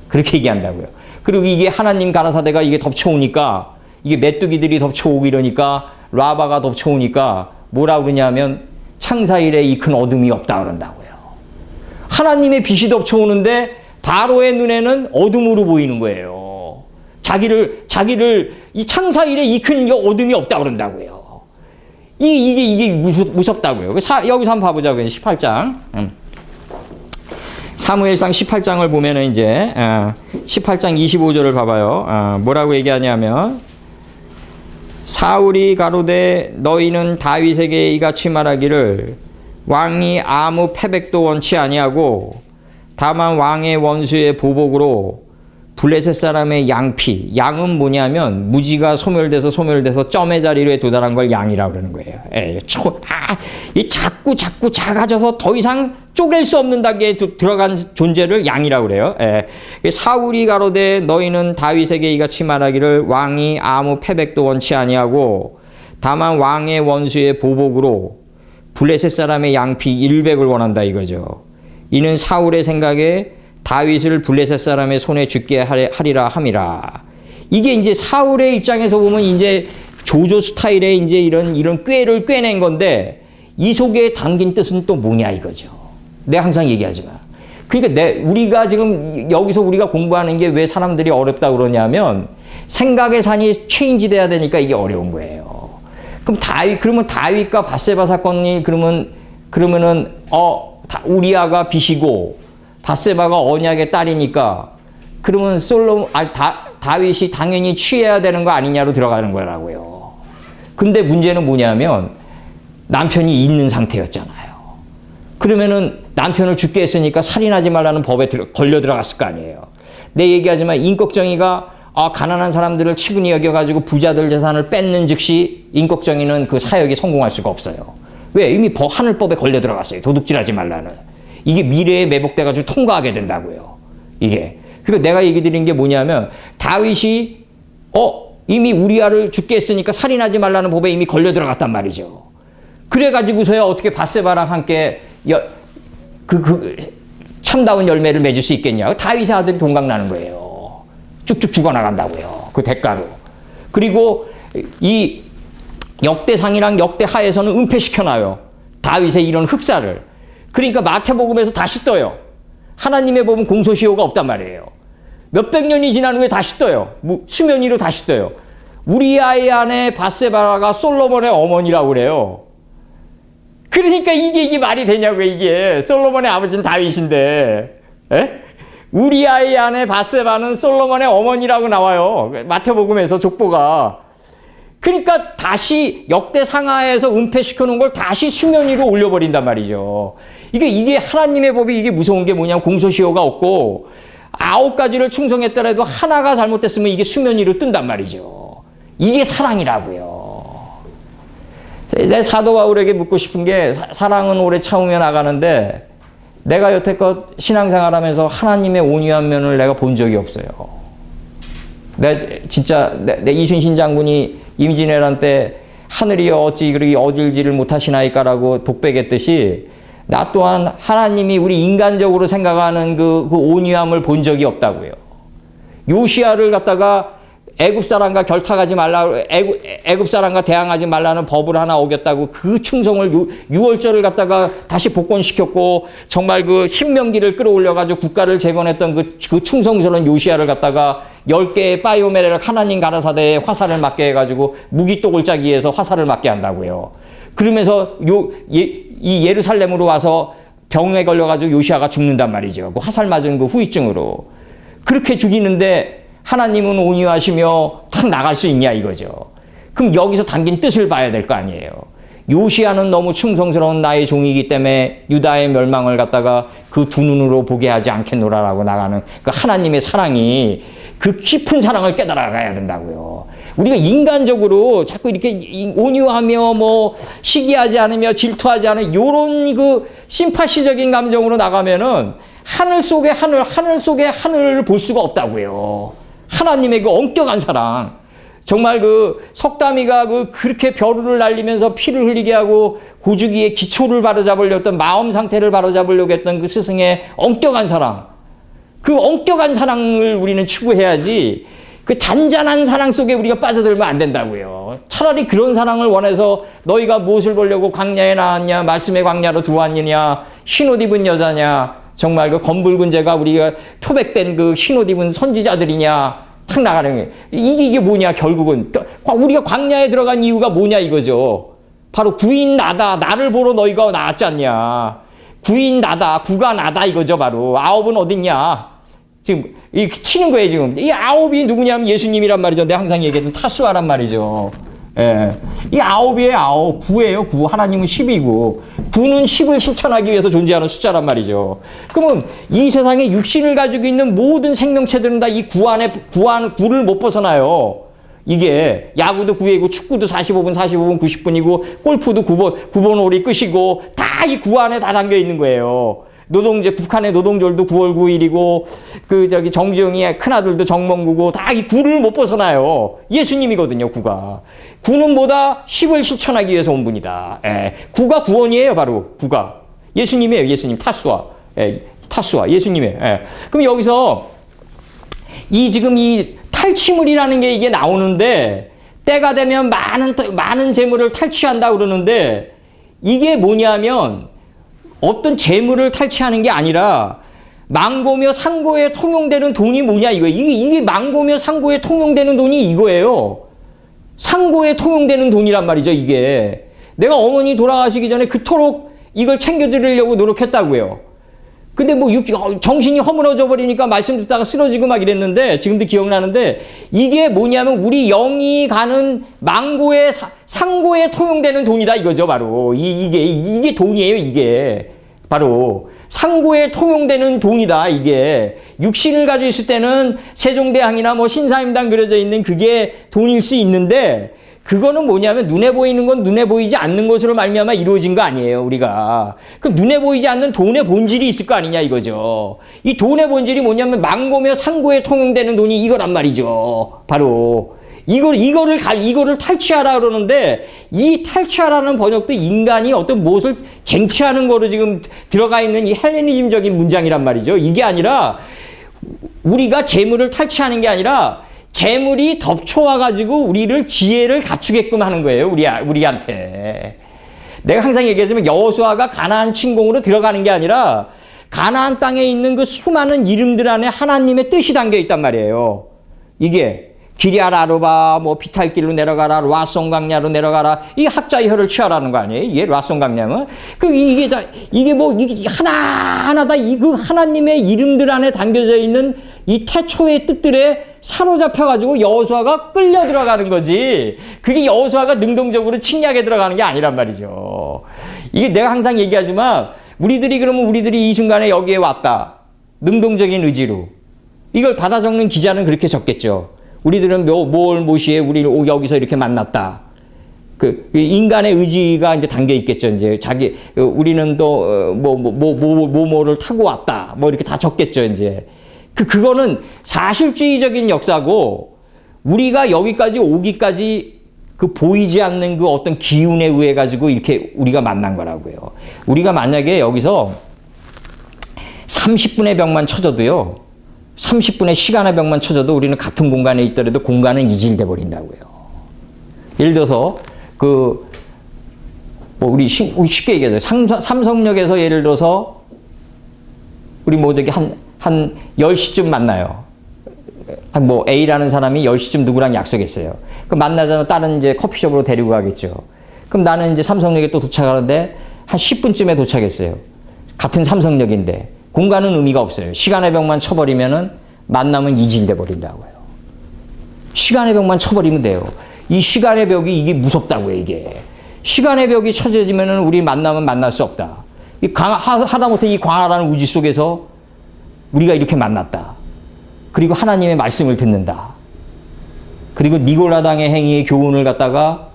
그렇게 얘기한다고요. 그리고 이게 하나님 가라사대가 이게 덮쳐오니까 이게 메뚜기들이 덮쳐오고 이러니까 라바가 덮쳐오니까 뭐라 그러냐면 창사일에 이 큰 어둠이 없다 그런다고요. 하나님의 빛이 덮쳐오는데 바로의 눈에는 어둠으로 보이는 거예요. 자기를 이 창사일에 이 큰 어둠이 없다 그런다고요. 이게 무섭다고요. 여기서 한번 봐보자고요. 18장. 사무엘상 18장을 보면은 이제 18장 25절을 봐봐요. 뭐라고 얘기하냐면 사울이 가로되 너희는 다윗에게 이같이 말하기를 왕이 아무 패백도 원치 아니하고 다만 왕의 원수의 보복으로 블레셋 사람의 양피, 양은 뭐냐면 무지가 소멸돼서 점의 자리에 도달한 걸 양이라고 그러는 거예요. 이 자꾸 작아져서 더 이상 쪼갤 수 없는 단계에 들어간 존재를 양이라고 그래요. 사울이 가로되 너희는 다윗에게 이같이 말하기를 왕이 아무 패백도 원치 아니하고 다만 왕의 원수의 보복으로 블레셋 사람의 양피 100을 원한다 이거죠. 이는 사울의 생각에 다윗을 블레셋 사람의 손에 죽게 하리라 함이라. 이게 이제 사울의 입장에서 보면 이제 조조 스타일의 이제 이런 꾀를 꿰낸 건데 이 속에 담긴 뜻은 또 뭐냐 이거죠. 내가 항상 얘기하지만. 그러니까 우리가 지금 여기서 우리가 공부하는 게 왜 사람들이 어렵다 그러냐면 생각의 산이 체인지 돼야 되니까 이게 어려운 거예요. 그러면 다윗과 밧세바 사건이 그러면은 우리아가 빚이고 밧세바가 언약의 딸이니까 그러면 다윗이 당연히 취해야 되는 거 아니냐로 들어가는 거라고요. 근데 문제는 뭐냐면 남편이 있는 상태였잖아요. 그러면은 남편을 죽게 했으니까 살인하지 말라는 법에 걸려 들어갔을 거 아니에요. 내 얘기하지만 임꺽정이가 가난한 사람들을 치근히 여겨가지고 부자들 재산을 뺏는 즉시 임꺽정이는 그 사역이 성공할 수가 없어요. 왜? 이미 하늘법에 걸려 들어갔어요. 도둑질하지 말라는. 이게 미래에 매복돼가지고 통과하게 된다고요. 이게. 그러니까 내가 얘기 드린 게 뭐냐면 다윗이 이미 우리아를 죽게 했으니까 살인하지 말라는 법에 이미 걸려 들어갔단 말이죠. 그래가지고서야 어떻게 밧세바랑 함께 참다운 열매를 맺을 수 있겠냐. 다윗의 아들이 동각나는 거예요. 쭉쭉 죽어나간다고요. 그 대가로. 그리고 이 역대상이랑 역대하에서는 은폐시켜놔요. 다윗의 이런 흑사를. 그러니까 마태복음에서 다시 떠요. 하나님의 법은 공소시효가 없단 말이에요. 몇백 년이 지난 후에 다시 떠요. 수면 위로 다시 떠요. 우리아의 아내 밧세바가 솔로몬의 어머니라고 그래요. 그러니까 이게 말이 되냐고요. 이게 솔로몬의 아버지는 다윗인데 우리아의 아내 밧세바는 솔로몬의 어머니라고 나와요. 마태복음에서 족보가. 그러니까 다시 역대 상하에서 은폐시켜 놓은 걸 다시 수면 위로 올려버린단 말이죠. 이게 하나님의 법이 이게 무서운 게 뭐냐면 공소시효가 없고 9가지를 충성했더라도 하나가 잘못됐으면 이게 수면 위로 뜬단 말이죠. 이게 사랑이라고요. 사도 바울에게 묻고 싶은 게 사랑은 오래 참으며 나가는데 내가 여태껏 신앙생활하면서 하나님의 온유한 면을 내가 본 적이 없어요. 내 이순신 장군이 임진왜란 때 하늘이여 어찌 그렇게 어질지를 못하시나이까라고 독백했듯이 나 또한 하나님이 우리 인간적으로 생각하는 그 온유함을 본 적이 없다고요. 요시야를 갖다가 애굽 사람과 결탁하지 말라, 애굽 사람과 대항하지 말라는 법을 하나 어겼다고 그 충성을 유월절을 갖다가 다시 복권시켰고, 정말 그 신명기를 끌어올려가지고 국가를 재건했던 그 충성스러운 요시야를 갖다가 10개의 바이오메레를 하나님 가라사대에 화살을 맞게 해가지고 무기또골짜기에서 화살을 맞게 한다고요. 그러면서 이 예루살렘으로 와서 병에 걸려가지고 요시야가 죽는단 말이죠. 그 화살 맞은 그 후유증으로. 그렇게 죽이는데 하나님은 온유하시며 탁 나갈 수 있냐 이거죠. 그럼 여기서 담긴 뜻을 봐야 될 거 아니에요. 요시야는 너무 충성스러운 나의 종이기 때문에 유다의 멸망을 갖다가 그 두 눈으로 보게 하지 않겠노라라고 나가는 그 하나님의 사랑이, 그 깊은 사랑을 깨달아가야 된다고요. 우리가 인간적으로 자꾸 이렇게 온유하며 뭐 시기하지 않으며 질투하지 않으며 요런 그 심파시적인 감정으로 나가면은 하늘 속의 하늘 속의 하늘을 볼 수가 없다고요. 하나님의 그 엄격한 사랑. 정말 그 석다미가 그렇게 벼루를 날리면서 피를 흘리게 하고 고주기의 기초를 바로잡으려고 했던, 마음 상태를 바로잡으려고 했던 그 스승의 엄격한 사랑. 그 엄격한 사랑을 우리는 추구해야지, 그 잔잔한 사랑 속에 우리가 빠져들면 안 된다고요. 차라리 그런 사랑을 원해서 너희가 무엇을 보려고 광야에 나왔냐, 말씀의 광야로 들어왔느냐, 흰옷 입은 여자냐, 정말 그 검붉은 죄가 우리가 표백된 그 흰옷 입은 선지자들이냐, 탁 나가는 게 이게 뭐냐. 결국은 우리가 광야에 들어간 이유가 뭐냐 이거죠. 바로 구인 나다, 나를 보러 너희가 나왔지 않냐. 구인 나다, 구가 나다 이거죠. 바로 아홉은 어딨냐. 지금 이 치는 거예요. 지금 이 아홉이 누구냐면 예수님이란 말이죠. 내가 항상 얘기했던 타수아란 말이죠. 예. 이 아홉이에요. 아홉. 구예요. 구. 하나님은 10이고 구는 10을 실천하기 위해서 존재하는 숫자란 말이죠. 그러면 이 세상에 육신을 가지고 있는 모든 생명체들은 다 이 구 안에 구를 못 벗어나요. 이게 야구도 9회고 축구도 45분 90분이고 골프도 9번 홀이 끝이고 다 이 구 안에 다 담겨 있는 거예요. 북한의 노동절도 9월 9일이고 정지영이의 큰아들도 정몽구고 다 이 구를 못 벗어나요. 예수님이거든요. 구가. 구는 뭐다? 10을 실천하기 위해서 온 분이다. 예. 구가 구원이에요. 바로 구가. 예수님이에요. 예수님. 타수아. 예. 타수아. 예수님이에요. 예. 그럼 여기서 지금 이 탈취물이라는 게 이게 나오는데, 때가 되면 많은 재물을 탈취한다 그러는데, 이게 뭐냐면 어떤 재물을 탈취하는 게 아니라 망고며 상고에 통용되는 돈이 뭐냐 이거예요. 이게 망고며 상고에 통용되는 돈이 이거예요. 상고에 통용되는 돈이란 말이죠. 이게 내가 어머니 돌아가시기 전에 그토록 이걸 챙겨드리려고 노력했다고요. 근데 뭐 정신이 허물어져 버리니까 말씀 듣다가 쓰러지고 막 이랬는데, 지금도 기억나는데, 이게 뭐냐면 우리 영이 가는 망고의 상고에 통용되는 돈이다 이거죠. 바로 이게 돈이에요. 이게 바로 상고에 통용되는 돈이다. 이게 육신을 가지고 있을 때는 세종대왕이나 뭐 신사임당 그려져 있는 그게 돈일 수 있는데, 그거는 뭐냐면 눈에 보이는 건 눈에 보이지 않는 것으로 말미암아 이루어진 거 아니에요. 우리가 그 눈에 보이지 않는 돈의 본질이 있을 거 아니냐 이거죠. 이 돈의 본질이 뭐냐면 망고며 상고에 통용되는 돈이 이거란 말이죠. 바로 이거를 탈취하라 그러는데, 이 탈취하라는 번역도 인간이 어떤 무엇을 쟁취하는 거로 지금 들어가 있는 이 헬레니즘적인 문장이란 말이죠. 이게 아니라 우리가 재물을 탈취하는 게 아니라 재물이 덮쳐와가지고 우리를 지혜를 갖추게끔 하는 거예요. 우리한테. 내가 항상 얘기하지만 여호수아가 가나안 침공으로 들어가는 게 아니라 가나안 땅에 있는 그 수많은 이름들 안에 하나님의 뜻이 담겨 있단 말이에요. 이게 기리앗 아르바, 뭐 비탈길로 내려가라, 라손 강야로 내려가라. 이게 학자의 혀를 취하라는 거 아니에요? 이게 라손 강야면. 이게 하나하나 다 그 하나님의 이름들 안에 담겨져 있는 이 태초의 뜻들에 사로잡혀가지고 여호수아가 끌려 들어가는 거지. 그게 여호수아가 능동적으로 침략에 들어가는 게 아니란 말이죠. 이게 내가 항상 얘기하지만, 우리들이 이 순간에 여기에 왔다. 능동적인 의지로. 이걸 받아 적는 기자는 그렇게 적겠죠. 우리들은 무엇이에 우리를 여기서 이렇게 만났다. 인간의 의지가 이제 담겨 있겠죠. 이제 우리는 또 뭐를 타고 왔다. 뭐 이렇게 다 적겠죠. 이제. 그거는 사실주의적인 역사고, 우리가 여기까지 오기까지 보이지 않는 그 어떤 기운에 의해 가지고 이렇게 우리가 만난 거라고요. 우리가 만약에 여기서 30분의 벽만 쳐져도요, 30분의 시간의 벽만 쳐져도 우리는 같은 공간에 있더라도 공간은 이질돼 버린다고요. 예를 들어서 우리 쉽게 얘기하죠. 삼성역에서 예를 들어서 우리 저기 한 10시쯤 만나요. A라는 사람이 10시쯤 누구랑 약속했어요. 그럼 만나자면 다른 이제 커피숍으로 데리고 가겠죠. 그럼 나는 이제 삼성역에 또 도착하는데 한 10분쯤에 도착했어요. 같은 삼성역인데 공간은 의미가 없어요. 시간의 벽만 쳐버리면은 만나면 이질돼 버린다고요. 시간의 벽만 쳐버리면 돼요. 이 시간의 벽이 이게 무섭다고요, 이게. 시간의 벽이 쳐져지면은 우리 만나면 만날 수 없다. 하다못해 이 광활한 우주 속에서 우리가 이렇게 만났다. 그리고 하나님의 말씀을 듣는다. 그리고 니골라당의 행위의 교훈을 갖다가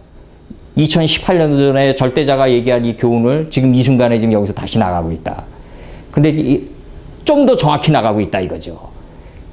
2018년 전에 절대자가 얘기한 이 교훈을 지금 이 순간에 지금 여기서 다시 나가고 있다. 근데 좀 더 정확히 나가고 있다 이거죠.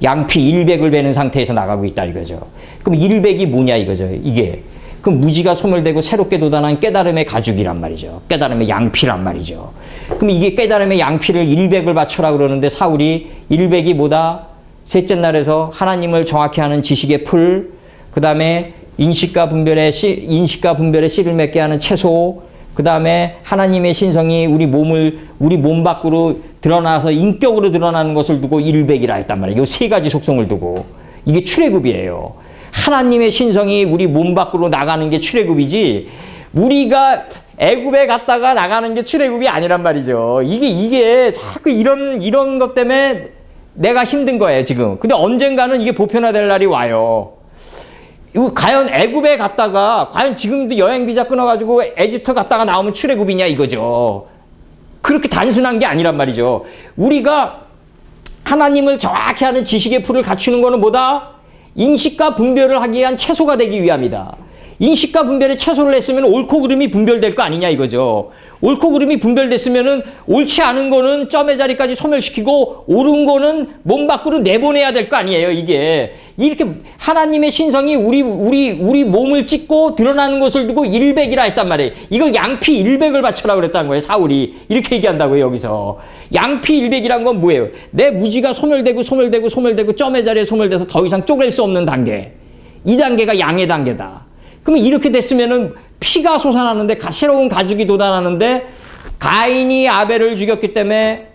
양피 100을 베는 상태에서 나가고 있다 이거죠. 그럼 100이 뭐냐 이거죠. 이게. 그럼 무지가 소멸되고 새롭게 돋아난 깨달음의 가죽이란 말이죠. 깨달음의 양피란 말이죠. 그럼 이게 깨달음의 양피를 100을 바쳐라 그러는데 사울이 100이 뭐다? 셋째 날에서 하나님을 정확히 아는 지식의 풀, 그 다음에 인식과 분별의 씨를 맺게 하는 채소, 그 다음에 하나님의 신성이 우리 몸 밖으로 드러나서 인격으로 드러나는 것을 두고 100이라 했단 말이에요. 이 세 가지 속성을 두고. 이게 출애굽이에요. 하나님의 신성이 우리 몸 밖으로 나가는 게 출애굽이지, 우리가 애굽에 갔다가 나가는 게 출애굽이 아니란 말이죠. 이게 자꾸 이런 것 때문에 내가 힘든 거예요, 지금. 근데 언젠가는 이게 보편화될 날이 와요. 이거 과연 애굽에 갔다가, 과연 지금도 여행 비자 끊어가지고 에집트 갔다가 나오면 출애굽이냐 이거죠. 그렇게 단순한 게 아니란 말이죠. 우리가 하나님을 정확히 하는 지식의 풀을 갖추는 거는 뭐다? 인식과 분별을 하기 위한 채소가 되기 위함이다. 인식과 분별의 채소를 했으면 옳고 그름이 분별될 거 아니냐 이거죠. 옳고 그름이 분별됐으면은 옳지 않은 거는 점의 자리까지 소멸시키고 옳은 거는 몸 밖으로 내보내야 될 거 아니에요, 이게. 이렇게 하나님의 신성이 우리 몸을 찢고 드러나는 것을 두고 100이라 했단 말이에요. 이걸 양피 100을 바쳐라 그랬다는 거예요, 사울이. 이렇게 얘기한다고요, 여기서. 양피 100이란 건 뭐예요? 내 무지가 소멸되고 점의 자리에 소멸돼서 더 이상 쪼갤 수 없는 단계. 이 단계가 양의 단계다. 그러면 이렇게 됐으면은 피가 솟아나는데 새로운 가죽이 돋아나는데 가인이 아벨을 죽였기 때문에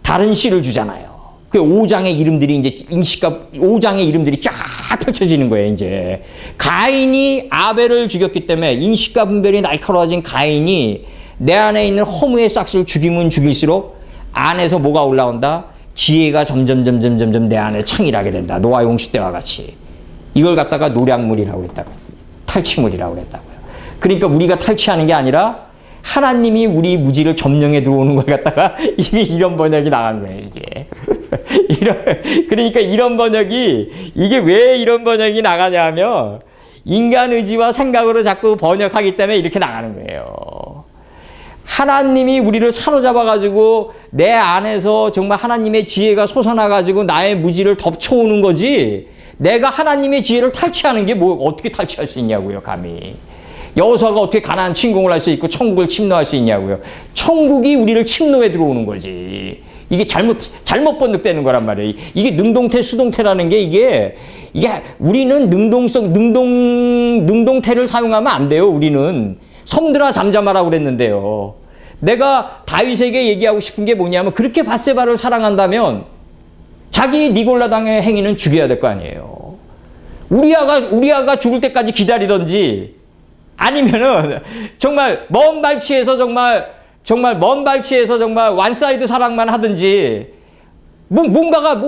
다른 씨를 주잖아요. 그 5장의 이름들이 이제 5장의 이름들이 쫙 펼쳐지는 거예요, 이제. 가인이 아벨을 죽였기 때문에 인식과 분별이 날카로워진 가인이 내 안에 있는 허무의 싹스를 죽이면 죽일수록 안에서 뭐가 올라온다? 지혜가 점점 내 안에 창일하게 된다. 노아 용수 때와 같이. 이걸 갖다가 노량물이라고 했다고. 탈취물이라고 그랬다고요. 그러니까 우리가 탈취하는 게 아니라 하나님이 우리 무지를 점령해 들어오는 걸 갖다가 이런 번역이 나가는 거예요, 이게. 그러니까 이런 번역이, 이게 왜 이런 번역이 나가냐 하면 인간 의지와 생각으로 자꾸 번역하기 때문에 이렇게 나가는 거예요. 하나님이 우리를 사로잡아가지고 내 안에서 정말 하나님의 지혜가 솟아나가지고 나의 무지를 덮쳐오는 거지, 내가 하나님의 지혜를 탈취하는 게 어떻게 탈취할 수 있냐고요, 감히. 여호수아가 어떻게 가나안 침공을 할 수 있고 천국을 침노할 수 있냐고요. 천국이 우리를 침노해 들어오는 거지. 이게 잘못 번역되는 거란 말이에요. 이게 능동태, 수동태라는 게 이게 우리는 능동태를 사용하면 안 돼요, 우리는. 섬들아 잠잠하라고 그랬는데요. 내가 다윗에게 얘기하고 싶은 게 뭐냐면, 그렇게 밧세바를 사랑한다면 자기 니골라당의 행위는 죽여야 될 거 아니에요. 우리아가 죽을 때까지 기다리던지, 아니면은 정말 먼 발치에서 정말 완사이드 사랑만 하든지, 뭔가가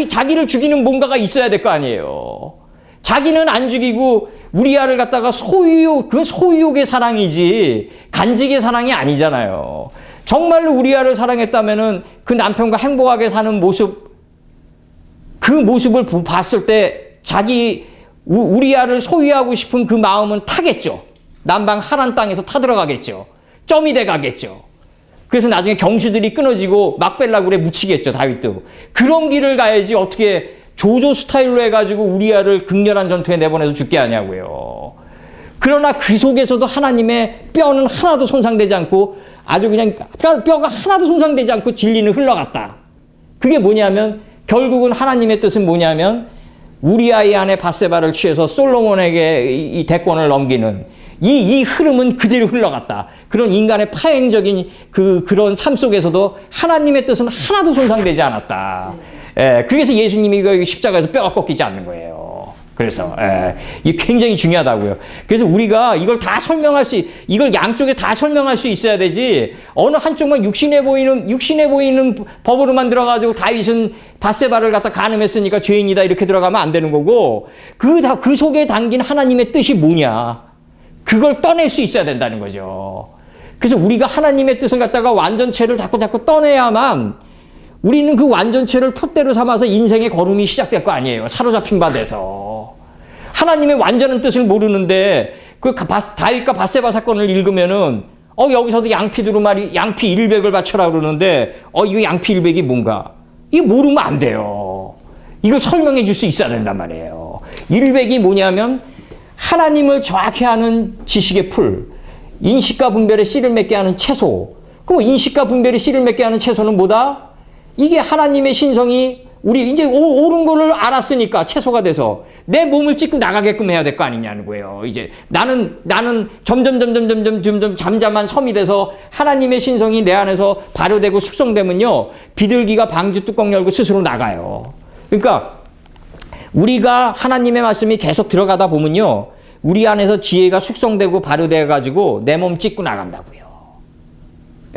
자기를 죽이는 뭔가가 있어야 될 거 아니에요. 자기는 안 죽이고 우리아를 갖다가 소유욕의 사랑이지 간직의 사랑이 아니잖아요. 정말로 우리아를 사랑했다면은 그 남편과 행복하게 사는 모습, 그 모습을 봤을 때 우리아를 소유하고 싶은 그 마음은 타겠죠. 남방 하란 땅에서 타들어가겠죠. 점이 돼 가겠죠. 그래서 나중에 경수들이 끊어지고 막벨라굴에 묻히겠죠, 다윗도. 그런 길을 가야지 어떻게 조조 스타일로 해가지고 우리아를 극렬한 전투에 내보내서 죽게 하냐고요. 그러나 그 속에서도 하나님의 뼈는 하나도 손상되지 않고, 아주 그냥 뼈가 하나도 손상되지 않고 진리는 흘러갔다. 그게 뭐냐면 결국은 하나님의 뜻은 뭐냐면 우리아의 아내 밧세바를 취해서 솔로몬에게 이 대권을 넘기는 이 흐름은 그대로 흘러갔다. 그런 인간의 파행적인 그런 삶 속에서도 하나님의 뜻은 하나도 손상되지 않았다. 예, 그래서 예수님이 십자가에서 뼈가 꺾이지 않는 거예요. 그래서 이게 굉장히 중요하다고요. 그래서 우리가 이걸 다 이걸 양쪽에 다 설명할 수 있어야 되지. 어느 한쪽만 육신에 보이는 법으로만 들어가지고 다윗은 밧세바를 갖다 간음했으니까 죄인이다 이렇게 들어가면 안 되는 거고 그 속에 담긴 하나님의 뜻이 뭐냐. 그걸 떠낼 수 있어야 된다는 거죠. 그래서 우리가 하나님의 뜻을 갖다가 완전체를 자꾸 떠내야만 우리는 그 완전체를 푯대로 삼아서 인생의 걸음이 시작될 거 아니에요. 사로잡힌 바 돼서. 하나님의 완전한 뜻을 모르는데 다윗과 밧세바 사건을 읽으면은 여기서도 양피 100을 바쳐라 그러는데 이거 양피 100이 뭔가? 이거 모르면 안 돼요. 이걸 설명해 줄 수 있어야 된단 말이에요. 100이 뭐냐면 하나님을 정확히 아는 지식의 풀, 인식과 분별의 씨를 맺게 하는 채소. 그럼 인식과 분별의 씨를 맺게 하는 채소는 뭐다? 이게 하나님의 신성이 우리 이제 옳은 거를 알았으니까 채소가 돼서 내 몸을 찢고 나가게끔 해야 될 거 아니냐는 거예요. 이제 나는 점점 잠잠한 섬이 돼서 하나님의 신성이 내 안에서 발효되고 숙성되면요. 비둘기가 방주 뚜껑 열고 스스로 나가요. 그러니까 우리가 하나님의 말씀이 계속 들어가다 보면요. 우리 안에서 지혜가 숙성되고 발효돼 가지고 내 몸 찢고 나간다고요.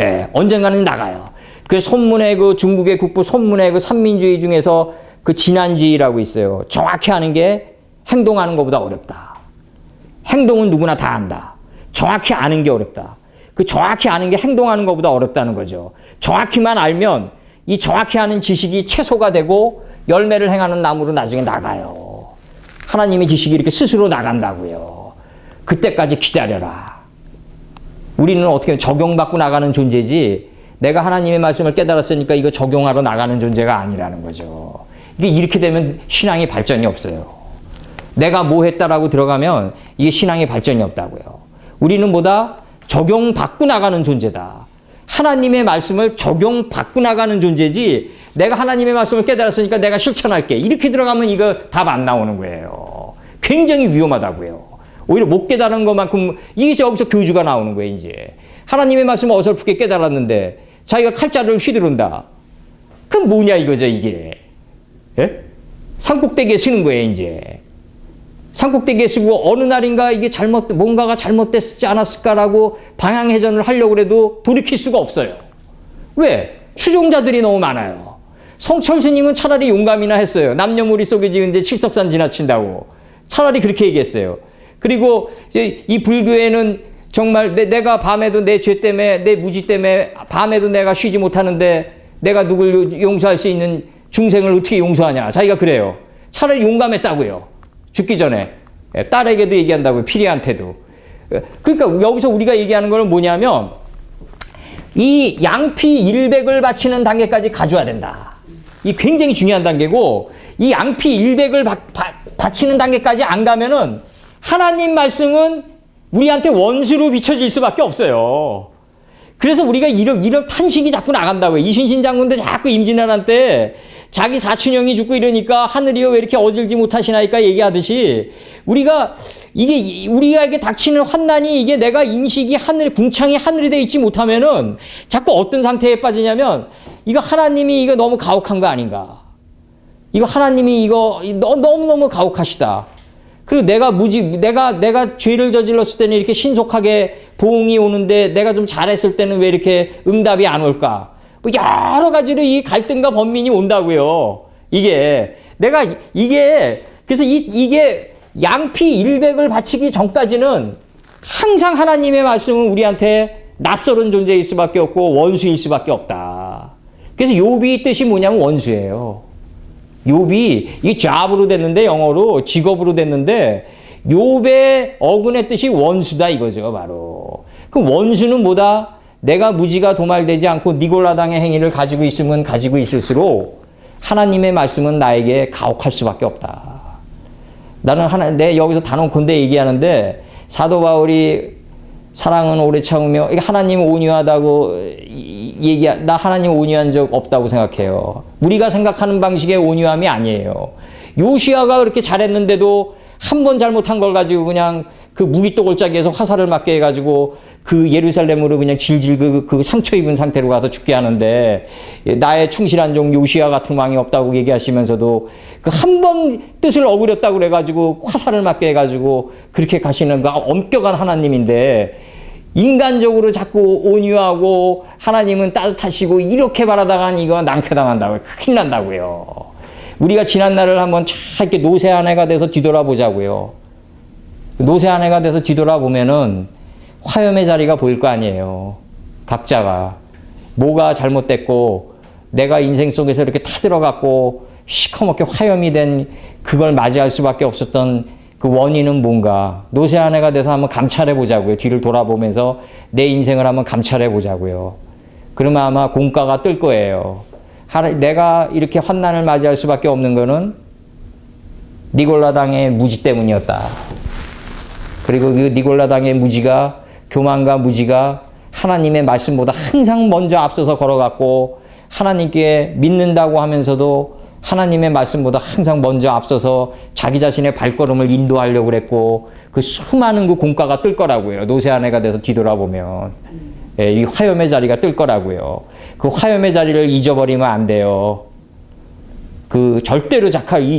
예, 언젠가는 나가요. 그 손문의 중국의 국부 손문의 삼민주의 중에서 진한지라고 있어요. 정확히 하는 게 행동하는 것보다 어렵다. 행동은 누구나 다 한다. 정확히 아는 게 어렵다. 정확히 아는 게 행동하는 것보다 어렵다는 거죠. 정확히만 알면 이 정확히 아는 지식이 채소가 되고 열매를 행하는 나무로 나중에 나가요. 하나님의 지식이 이렇게 스스로 나간다고요. 그때까지 기다려라. 우리는 어떻게 적용받고 나가는 존재지 내가 하나님의 말씀을 깨달았으니까 이거 적용하러 나가는 존재가 아니라는 거죠. 이게 이렇게 되면 신앙의 발전이 없어요. 내가 뭐 했다라고 들어가면 이게 신앙의 발전이 없다고요. 우리는 뭐다? 적용받고 나가는 존재다. 하나님의 말씀을 적용받고 나가는 존재지 내가 하나님의 말씀을 깨달았으니까 내가 실천할게. 이렇게 들어가면 이거 답 안 나오는 거예요. 굉장히 위험하다고요. 오히려 못 깨달은 것만큼 이게 여기서 교주가 나오는 거예요. 이제 하나님의 말씀을 어설프게 깨달았는데 자기가 칼자루를 휘두른다. 그건 뭐냐 이거죠 이게. 예? 산꼭대기에 쓰는 거예요 이제. 산꼭대기에 쓰고 어느 날인가 이게 뭔가가 잘못됐지 않았을까라고 방향회전을 하려고 해도 돌이킬 수가 없어요. 왜? 추종자들이 너무 많아요. 성철 스님은 차라리 용감이나 했어요. 남녀무리 속에 지은데 칠석산 지나친다고. 차라리 그렇게 얘기했어요. 그리고 이 불교에는 정말 내가 밤에도 내 죄 때문에 내 무지 때문에 밤에도 내가 쉬지 못하는데 내가 누굴 용서할 수 있는 중생을 어떻게 용서하냐. 자기가 그래요. 차라리 용감했다고요. 죽기 전에. 딸에게도 얘기한다고요. 피리한테도. 그러니까 여기서 우리가 얘기하는 거는 뭐냐면 이 양피 100을 바치는 단계까지 가져야 된다. 이 굉장히 중요한 단계고 이 양피 100을 바치는 단계까지 안 가면은 하나님 말씀은 우리한테 원수로 비춰질 수밖에 없어요. 그래서 우리가 이런 탄식이 자꾸 나간다고요. 이순신 장군도 자꾸 임진왜란 자기 사촌형이 죽고 이러니까 하늘이요 왜 이렇게 어질지 못하시나이까 얘기하듯이 우리에게 닥치는 환난이 이게 내가 인식이 궁창이 하늘이 돼 있지 못하면은 자꾸 어떤 상태에 빠지냐면 이거 하나님이 이거 너무 가혹한 거 아닌가. 이거 하나님이 이거 너무너무 가혹하시다. 그리고 내가 죄를 저질렀을 때는 이렇게 신속하게 보응이 오는데 내가 좀 잘했을 때는 왜 이렇게 응답이 안 올까? 뭐 여러 가지로 이 갈등과 번민이 온다고요. 그래서 이게 양피 100을 바치기 전까지는 항상 하나님의 말씀은 우리한테 낯설은 존재일 수밖에 없고 원수일 수밖에 없다. 그래서 욥이 뜻이 뭐냐면 원수예요. 욥이 이 잡으로 됐는데 영어로 직업으로 됐는데 욥의 어근의 뜻이 원수다 이거죠 바로. 그럼 원수는 뭐다? 내가 무지가 도말되지 않고 니골라당의 행위를 가지고 있으면 가지고 있을수록 하나님의 말씀은 나에게 가혹할 수밖에 없다. 나는 내 여기서 단언컨대 얘기하는데 사도 바울이 사랑은 오래 참으며, 하나님 온유하다고 나 하나님 온유한 적 없다고 생각해요. 우리가 생각하는 방식의 온유함이 아니에요. 요시야가 그렇게 잘했는데도 한 번 잘못한 걸 가지고 그냥 그 무기또골짜기에서 화살을 맞게 해가지고 그 예루살렘으로 그냥 질질 그 상처 입은 상태로 가서 죽게 하는데, 나의 충실한 종 요시야 같은 왕이 없다고 얘기하시면서도 그 한 번 뜻을 어그렸다고 그래가지고 화살을 맞게 해가지고 그렇게 가시는 그 엄격한 하나님인데, 인간적으로 자꾸 온유하고 하나님은 따뜻하시고 이렇게 바라다간 이거 낭패당한다고요. 큰일 난다고요. 우리가 지난 날을 한번 잘 이렇게 노쇠한 해가 돼서 뒤돌아보자고요. 노쇠한 해가 돼서 뒤돌아보면은 화염의 자리가 보일 거 아니에요. 각자가 뭐가 잘못됐고 내가 인생 속에서 이렇게 타들어갔고 시커멓게 화염이 된 그걸 맞이할 수밖에 없었던 그 원인은 뭔가. 노쇠한 해가 돼서 한번 감찰해 보자고요. 뒤를 돌아보면서 내 인생을 한번 감찰해 보자고요. 그러면 아마 공가가 뜰 거예요. 내가 이렇게 환난을 맞이할 수밖에 없는 거는 니골라 당의 무지 때문이었다. 그리고 그 니골라 당의 무지가, 교만과 무지가 하나님의 말씀보다 항상 먼저 앞서서 걸어갔고, 하나님께 믿는다고 하면서도 하나님의 말씀보다 항상 먼저 앞서서 자기 자신의 발걸음을 인도하려고 그랬고, 그 수많은 그 공가가 뜰 거라고요. 노쇠한 해가 돼서 뒤돌아보면. 예, 이 화염의 자리가 뜰 거라고요. 그 화염의 자리를 잊어버리면 안 돼요. 그 절대로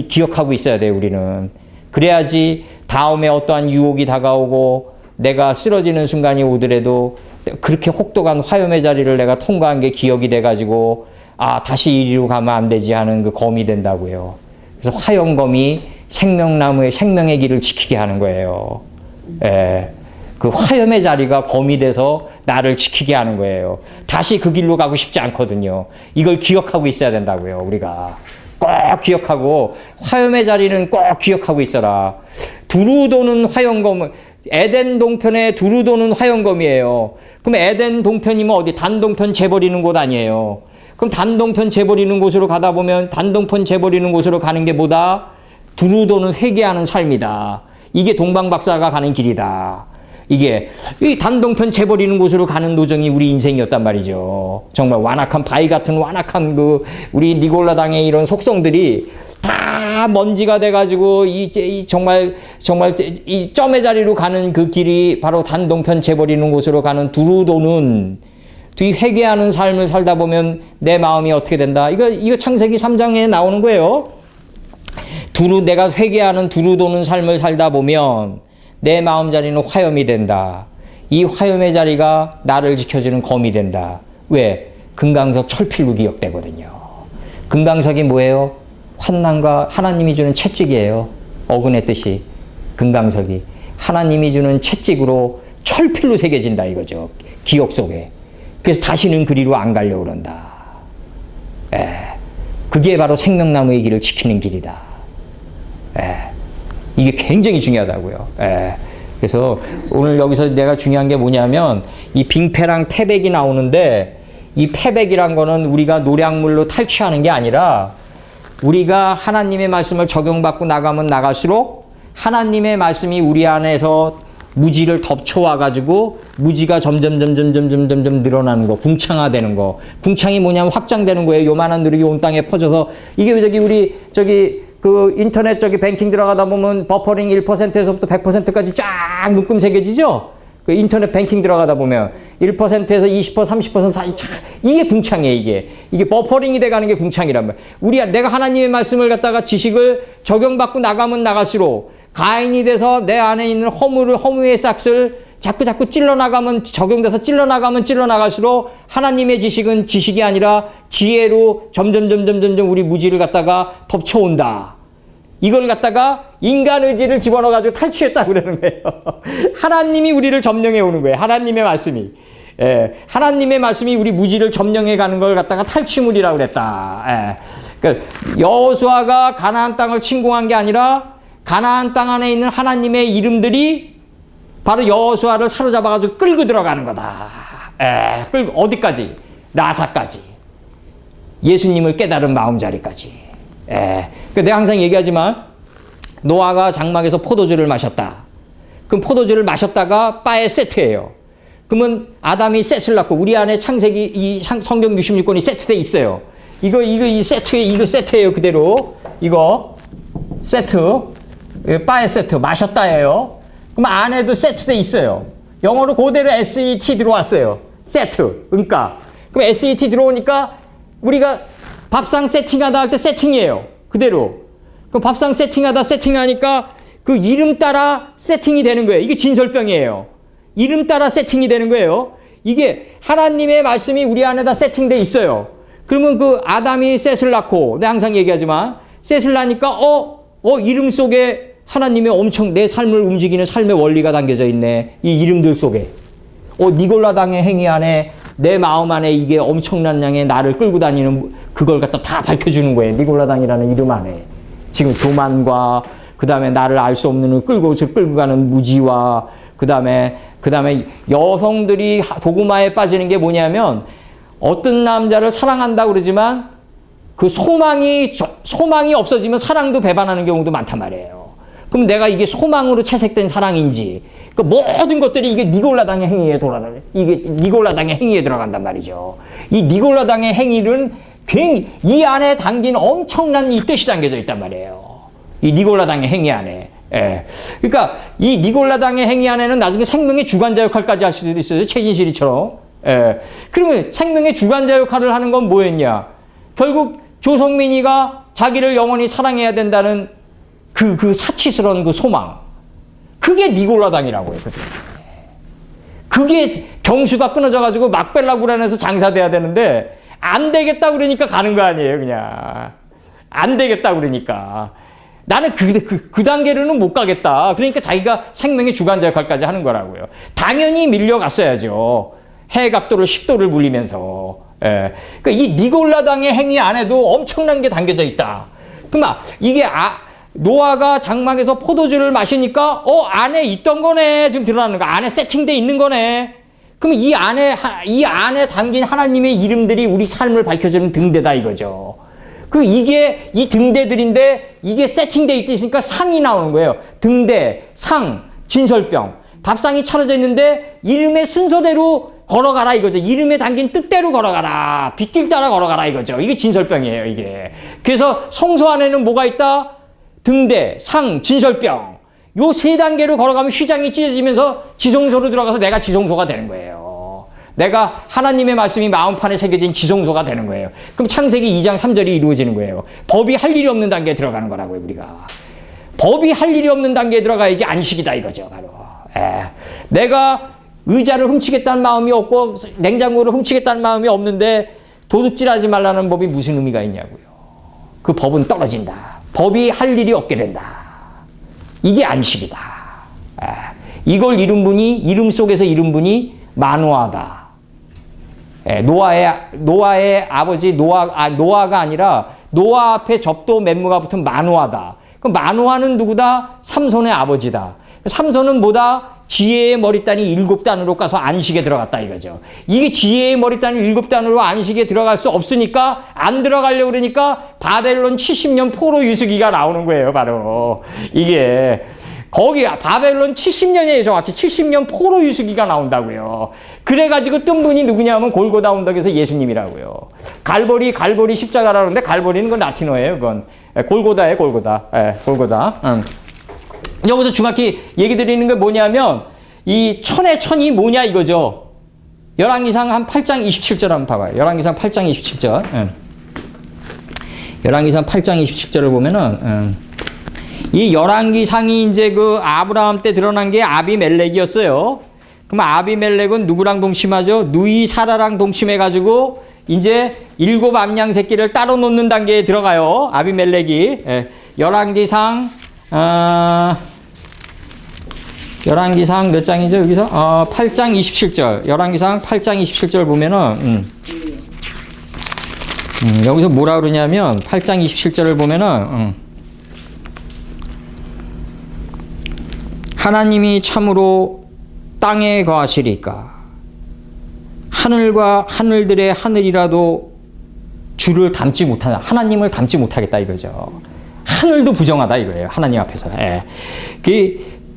기억하고 있어야 돼요, 우리는. 그래야지 다음에 어떠한 유혹이 다가오고 내가 쓰러지는 순간이 오더라도 그렇게 혹독한 화염의 자리를 내가 통과한 게 기억이 돼가지고, 아, 다시 이리로 가면 안 되지 하는 그 검이 된다고요. 그래서 화염검이 생명나무의 생명의 길을 지키게 하는 거예요. 예. 그 화염의 자리가 검이 돼서 나를 지키게 하는 거예요. 다시 그 길로 가고 싶지 않거든요. 이걸 기억하고 있어야 된다고요, 우리가. 꼭 기억하고, 화염의 자리는 꼭 기억하고 있어라. 두루 도는 화염검, 에덴 동편에 두루 도는 화염검이에요. 그럼 에덴 동편이면 어디? 단동편 재버리는 곳 아니에요. 그럼 단동편 재버리는 곳으로 가다 보면 단동편 재버리는 곳으로 가는 게 뭐다? 두루 도는 회개하는 삶이다. 이게 동방박사가 가는 길이다. 이게 이 단동편 재버리는 곳으로 가는 도정이 우리 인생이었단 말이죠. 정말 완악한 바위 같은 완악한 그 우리 니골라 당의 이런 속성들이 다 먼지가 돼가지고 정말 이 점의 자리로 가는 그 길이 바로 단동편 재버리는 곳으로 가는 두루도는, 이 회개하는 삶을 살다 보면 내 마음이 어떻게 된다. 이거 창세기 3장에 나오는 거예요. 내가 회개하는 두루도는 삶을 살다 보면 내 마음 자리는 화염이 된다. 이 화염의 자리가 나를 지켜주는 검이 된다. 왜? 금강석 철필로 기억되거든요. 금강석이 뭐예요? 환난과 하나님이 주는 채찍이에요. 어근의 뜻이. 금강석이 하나님이 주는 채찍으로 철필로 새겨진다 이거죠. 기억 속에. 그래서 다시는 그리로 안 가려고 그런다. 그게 바로 생명나무의 길을 지키는 길이다. 이게 굉장히 중요하다고요. 그래서 오늘 여기서 내가 중요한 게 뭐냐면, 이 빙패랑 패백이 나오는데, 이 패백이란 거는 우리가 노량물로 탈취하는 게 아니라, 우리가 하나님의 말씀을 적용받고 나가면 나갈수록 하나님의 말씀이 우리 안에서 무지를 덮쳐와가지고 무지가 점점 늘어나는 거, 궁창화되는 거. 궁창이 뭐냐면 확장되는 거예요. 요만한 누룩이 온 땅에 퍼져서. 이게 그 인터넷 뱅킹 들어가다 보면 버퍼링 1%에서부터 100%까지 쫙 묶음 새겨지죠? 그 인터넷 뱅킹 들어가다 보면 1%에서 20%, 30% 사이 이게 궁창이에요, 이게 버퍼링이 돼가는 게 궁창이란 말이에요. 내가 하나님의 말씀을 갖다가 지식을 적용받고 나가면 나갈수록 가인이 돼서 내 안에 있는 허무의 싹을 자꾸 찔러나가면, 적용돼서 찔러나갈수록 하나님의 지식은 지식이 아니라 지혜로 점점 우리 무지를 갖다가 덮쳐온다. 이걸 갖다가 인간 의지를 집어넣어가지고 탈취했다고 그러는 거예요. 하나님이 우리를 점령해 오는 거예요. 하나님의 말씀이. 하나님의 말씀이 우리 무지를 점령해 가는 걸 갖다가 탈취물이라고 그랬다. 그러니까 여호수아가 가나안 땅을 침공한 게 아니라 가나안 땅 안에 있는 하나님의 이름들이 바로 여호수아를 사로잡아가지고 끌고 들어가는 거다. 끌고 어디까지? 라사까지. 예수님을 깨달은 마음자리까지. 그러니까 내가 항상 얘기하지만, 노아가 장막에서 포도주를 마셨다. 그럼 포도주를 마셨다가 바에 세트예요. 그러면 아담이 셋을 낳고 우리 안에 창세기 이 성경 66권이 세트돼 있어요. 이 세트예요 그대로. 이거 세트, 바의 세트, 마셨다예요. 그럼 안에도 세트돼 있어요. 영어로 그대로 SET 들어왔어요. 세트. 그러니까 그럼 SET 들어오니까 우리가 밥상 세팅하다 할 때 세팅이에요. 그대로. 그럼 밥상 세팅하니까 그 이름 따라 세팅이 되는 거예요. 이게 진설병이에요. 이름 따라 세팅이 되는 거예요. 이게 하나님의 말씀이 우리 안에다 세팅돼 있어요. 그러면 그 아담이 셋을 낳고, 내가 항상 얘기하지만 셋을 낳으니까 이름 속에 하나님의 엄청 내 삶을 움직이는 삶의 원리가 담겨져 있네. 이 이름들 속에. 니골라당의 행위 안에 내 마음 안에 이게 엄청난 양의 나를 끌고 다니는 그걸 갖다 다 밝혀주는 거예요. 니골라당이라는 이름 안에. 지금 교만과 그 다음에 나를 알 수 없는 끌고 가는 무지와 그 다음에 여성들이 도구마에 빠지는 게 뭐냐면 어떤 남자를 사랑한다고 그러지만 그 소망이 없어지면 사랑도 배반하는 경우도 많단 말이에요. 그럼 내가 이게 소망으로 채색된 사랑인지 그 모든 것들이 이게 니골라당의 행위에 돌아가요. 이게 니골라당의 행위에 들어간단 말이죠. 이 니골라당의 행위는 괜히 이 안에 담긴 엄청난 이 뜻이 담겨져 있단 말이에요. 이 니골라당의 행위 안에. 예. 그러니까 이 니골라당의 행위 안에는 나중에 생명의 주관자 역할까지 할 수도 있어요. 최진실이처럼. 예. 그러면 생명의 주관자 역할을 하는 건 뭐였냐? 결국 조성민이가 자기를 영원히 사랑해야 된다는 그 사치스러운 그 소망. 그게 니골라당이라고 했거든요. 그게 경수가 끊어져가지고 막벨라구란에서 장사돼야 되는데 안 되겠다 그러니까 가는 거 아니에요, 그냥. 안 되겠다 그러니까. 나는 그 단계로는 못 가겠다. 그러니까 자기가 생명의 주관자 역할까지 하는 거라고요. 당연히 밀려갔어야죠. 해각도를 10도를 물리면서. 예. 그러니까 이 니골라당의 행위 안에도 엄청난 게 담겨져 있다. 그러면 이게 노아가 장막에서 포도주를 마시니까 안에 있던 거네. 지금 드러나는 거. 안에 세팅돼 있는 거네. 그럼 이 안에 담긴 하나님의 이름들이 우리 삶을 밝혀주는 등대다 이거죠. 이게 이 등대들인데 이게 세팅돼 있으니까 상이 나오는 거예요. 등대, 상, 진설병. 밥상이 차려져 있는데 이름의 순서대로 걸어가라 이거죠. 이름에 담긴 뜻대로 걸어가라. 빗길 따라 걸어가라 이거죠. 이게 진설병이에요, 이게. 그래서 성소 안에는 뭐가 있다? 등대, 상, 진설병. 요 세 단계로 걸어가면 휘장이 찢어지면서 지성소로 들어가서 내가 지성소가 되는 거예요. 내가 하나님의 말씀이 마음판에 새겨진 지성소가 되는 거예요. 그럼 창세기 2장 3절이 이루어지는 거예요. 법이 할 일이 없는 단계에 들어가는 거라고요, 우리가. 법이 할 일이 없는 단계에 들어가야지 안식이다 이거죠, 바로. 내가 의자를 훔치겠다는 마음이 없고 냉장고를 훔치겠다는 마음이 없는데 도둑질하지 말라는 법이 무슨 의미가 있냐고요. 그 법은 떨어진다. 법이 할 일이 없게 된다. 이게 안식이다. 이걸 이름 속에서 이룬 분이 마노아다. 노아의 아버지 노아가 아니라 노아 앞에 접도 멤무가 붙은 마노아다. 그럼 마노아는 누구다? 삼손의 아버지다. 삼손은 뭐다? 지혜의 머리단이 7단으로 가서 안식에 들어갔다 이거죠. 이게 지혜의 머리단이 7단으로 안식에 들어갈 수 없으니까 안 들어가려고 그러니까 바벨론 70년 포로 유수기가 나오는 거예요. 바로 이게 거기 바벨론 70년이에요. 정확히 70년 포로 유수기가 나온다고요. 그래가지고 뜬 분이 누구냐면 골고다 언덕에서 예수님이라고요. 갈보리 십자가라는데 갈보리는 건 라틴어예요. 그건 골고다예요. 골고다. 여기서 정확히 얘기 드리는 게 뭐냐면 이 천의 천이 뭐냐 이거죠. 열왕기상 한 8장 27절 한번 봐봐요. 열왕기상 8장 27절. 열왕기상 8장 27절을 보면은 이 열왕기상이 이제 그 아브라함 때 드러난 게 아비멜렉이었어요. 그럼 아비멜렉은 누구랑 동침하죠? 누이 사라랑 동침해가지고 이제 7 암양 새끼를 따로 놓는 단계에 들어가요. 아비멜렉이. 열왕기상 열왕기상 몇 장이죠 여기서? 8장 27절. 열왕기상 8장 27절 보면은 여기서 뭐라 그러냐면 8장 27절을 보면은 하나님이 참으로 땅에 거하시리까 하늘과 하늘들의 하늘이라도 주를 담지 못하다. 하나님을 담지 못하겠다 이거죠. 하늘도 부정하다 이거예요. 하나님 앞에서.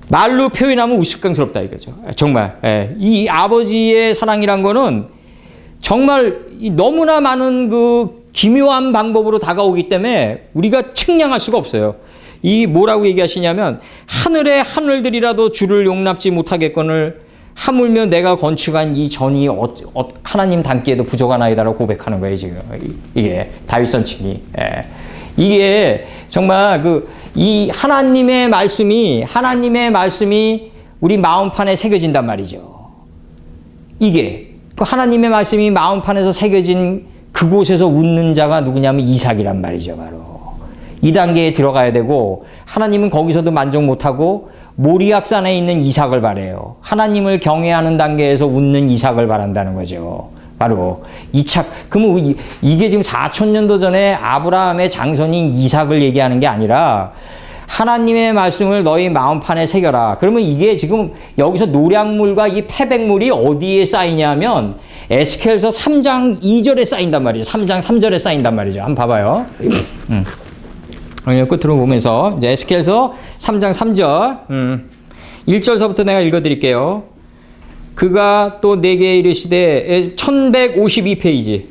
말로 표현하면 우스꽝스럽다 이거죠. 정말. 예. 이 아버지의 사랑이란 거는 정말 너무나 많은 그 기묘한 방법으로 다가오기 때문에 우리가 측량할 수가 없어요. 이 뭐라고 얘기하시냐면 하늘의 하늘들이라도 주를 용납지 못하겠거늘 하물며 내가 건축한 이 전이 하나님 닮기에도 부족하나이다라고 고백하는 거예요 지금. 이게 다윗 선친이. 예. 이게 정말 이 하나님의 말씀이 우리 마음판에 새겨진단 말이죠. 이게 그 하나님의 말씀이 마음판에서 새겨진 그곳에서 웃는 자가 누구냐면 이삭이란 말이죠. 바로 이 단계에 들어가야 되고, 하나님은 거기서도 만족 못하고 모리악산에 있는 이삭을 바래요. 하나님을 경외하는 단계에서 웃는 이삭을 바란다는 거죠. 바로 그러면 이게 지금 4,000년도 전에 아브라함의 장손인 이삭을 얘기하는 게 아니라 하나님의 말씀을 너희 마음판에 새겨라. 그러면 이게 지금 여기서 노략물과 이 패백물이 어디에 쌓이냐면 에스겔서 3장 2절에 쌓인단 말이죠. 3장 3절에 쌓인단 말이죠. 한번 봐봐요. 끝으로 보면서 이제 에스겔서 3장 3절 1절서부터 내가 읽어드릴게요. 그가 또 내게 이르시되 1152페이지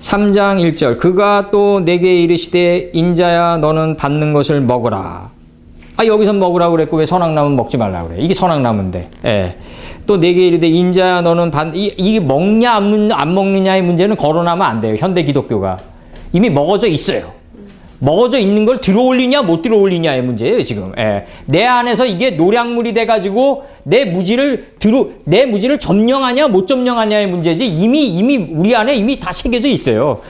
3장 1절 그가 또 내게 이르시되 인자야 너는 받는 것을 먹으라. 여기서 먹으라고 그랬고 왜 선악나무 먹지 말라고 그래. 이게 선악나무인데. 예. 또 내게 이르되 인자야 너는 이게 먹냐 안 먹느냐의 문제는 거론하면 안 돼요. 현대 기독교가. 이미 먹어져 있어요. 먹어져 있는 걸 들어올리냐 못 들어올리냐의 문제예요 지금. 예. 내 안에서 이게 노략물이 돼가지고 내 무지를 점령하냐 못 점령하냐의 문제지 이미 우리 안에 이미 다 새겨져 있어요.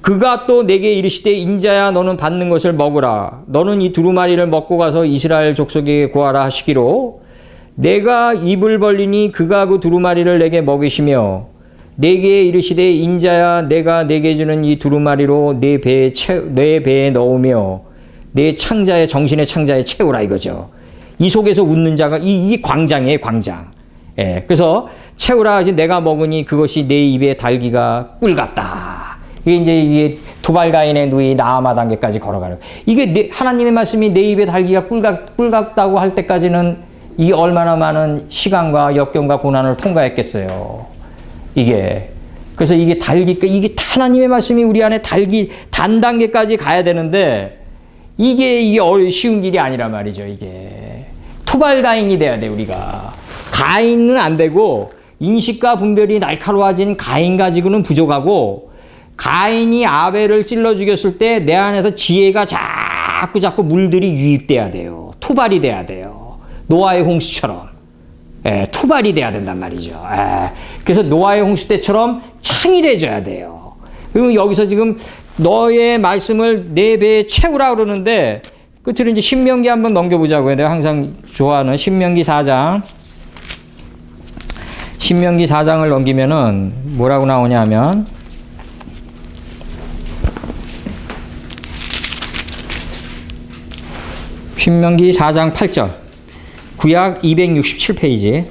그가 또 내게 이르시되 인자야 너는 받는 것을 먹으라. 너는 이 두루마리를 먹고 가서 이스라엘 족속에게 고하라 하시기로 내가 입을 벌리니 그가 그 두루마리를 내게 먹이시며 내게 이르시되 인자야 내가 내게 주는 이 두루마리로 내 배에 넣으며 내 창자의 정신의 창자에 채우라 이거죠. 이 속에서 웃는 자가 이 광장이에요, 광장. 예, 그래서 채우라 하지 내가 먹으니 그것이 내 입에 달기가 꿀 같다. 이게 두발가인의 누이 나아마 단계까지 걸어가는. 이게 하나님의 말씀이 내 입에 달기가 꿀 같다고 할 때까지는 이게 얼마나 많은 시간과 역경과 고난을 통과했겠어요. 그래서 이게 하나님의 말씀이 우리 안에 단 단계까지 가야 되는데, 이게 쉬운 일이 아니란 말이죠, 이게. 투발가인이 돼야 돼, 우리가. 가인은 안 되고, 인식과 분별이 날카로워진 가인 가지고는 부족하고, 가인이 아벨을 찔러 죽였을 때 내 안에서 지혜가 자꾸 물들이 유입돼야 돼요. 투발이 돼야 돼요. 노아의 홍수처럼. 투발이 돼야 된단 말이죠. 그래서 노아의 홍수 때처럼 창일해져야 돼요. 그리고 여기서 지금 너의 말씀을 내 배에 채우라 그러는데 끝으로 이제 신명기 한번 넘겨보자고요. 내가 항상 좋아하는 신명기 4장. 신명기 4장을 넘기면은 뭐라고 나오냐면 신명기 4장 8절. 구약 267페이지.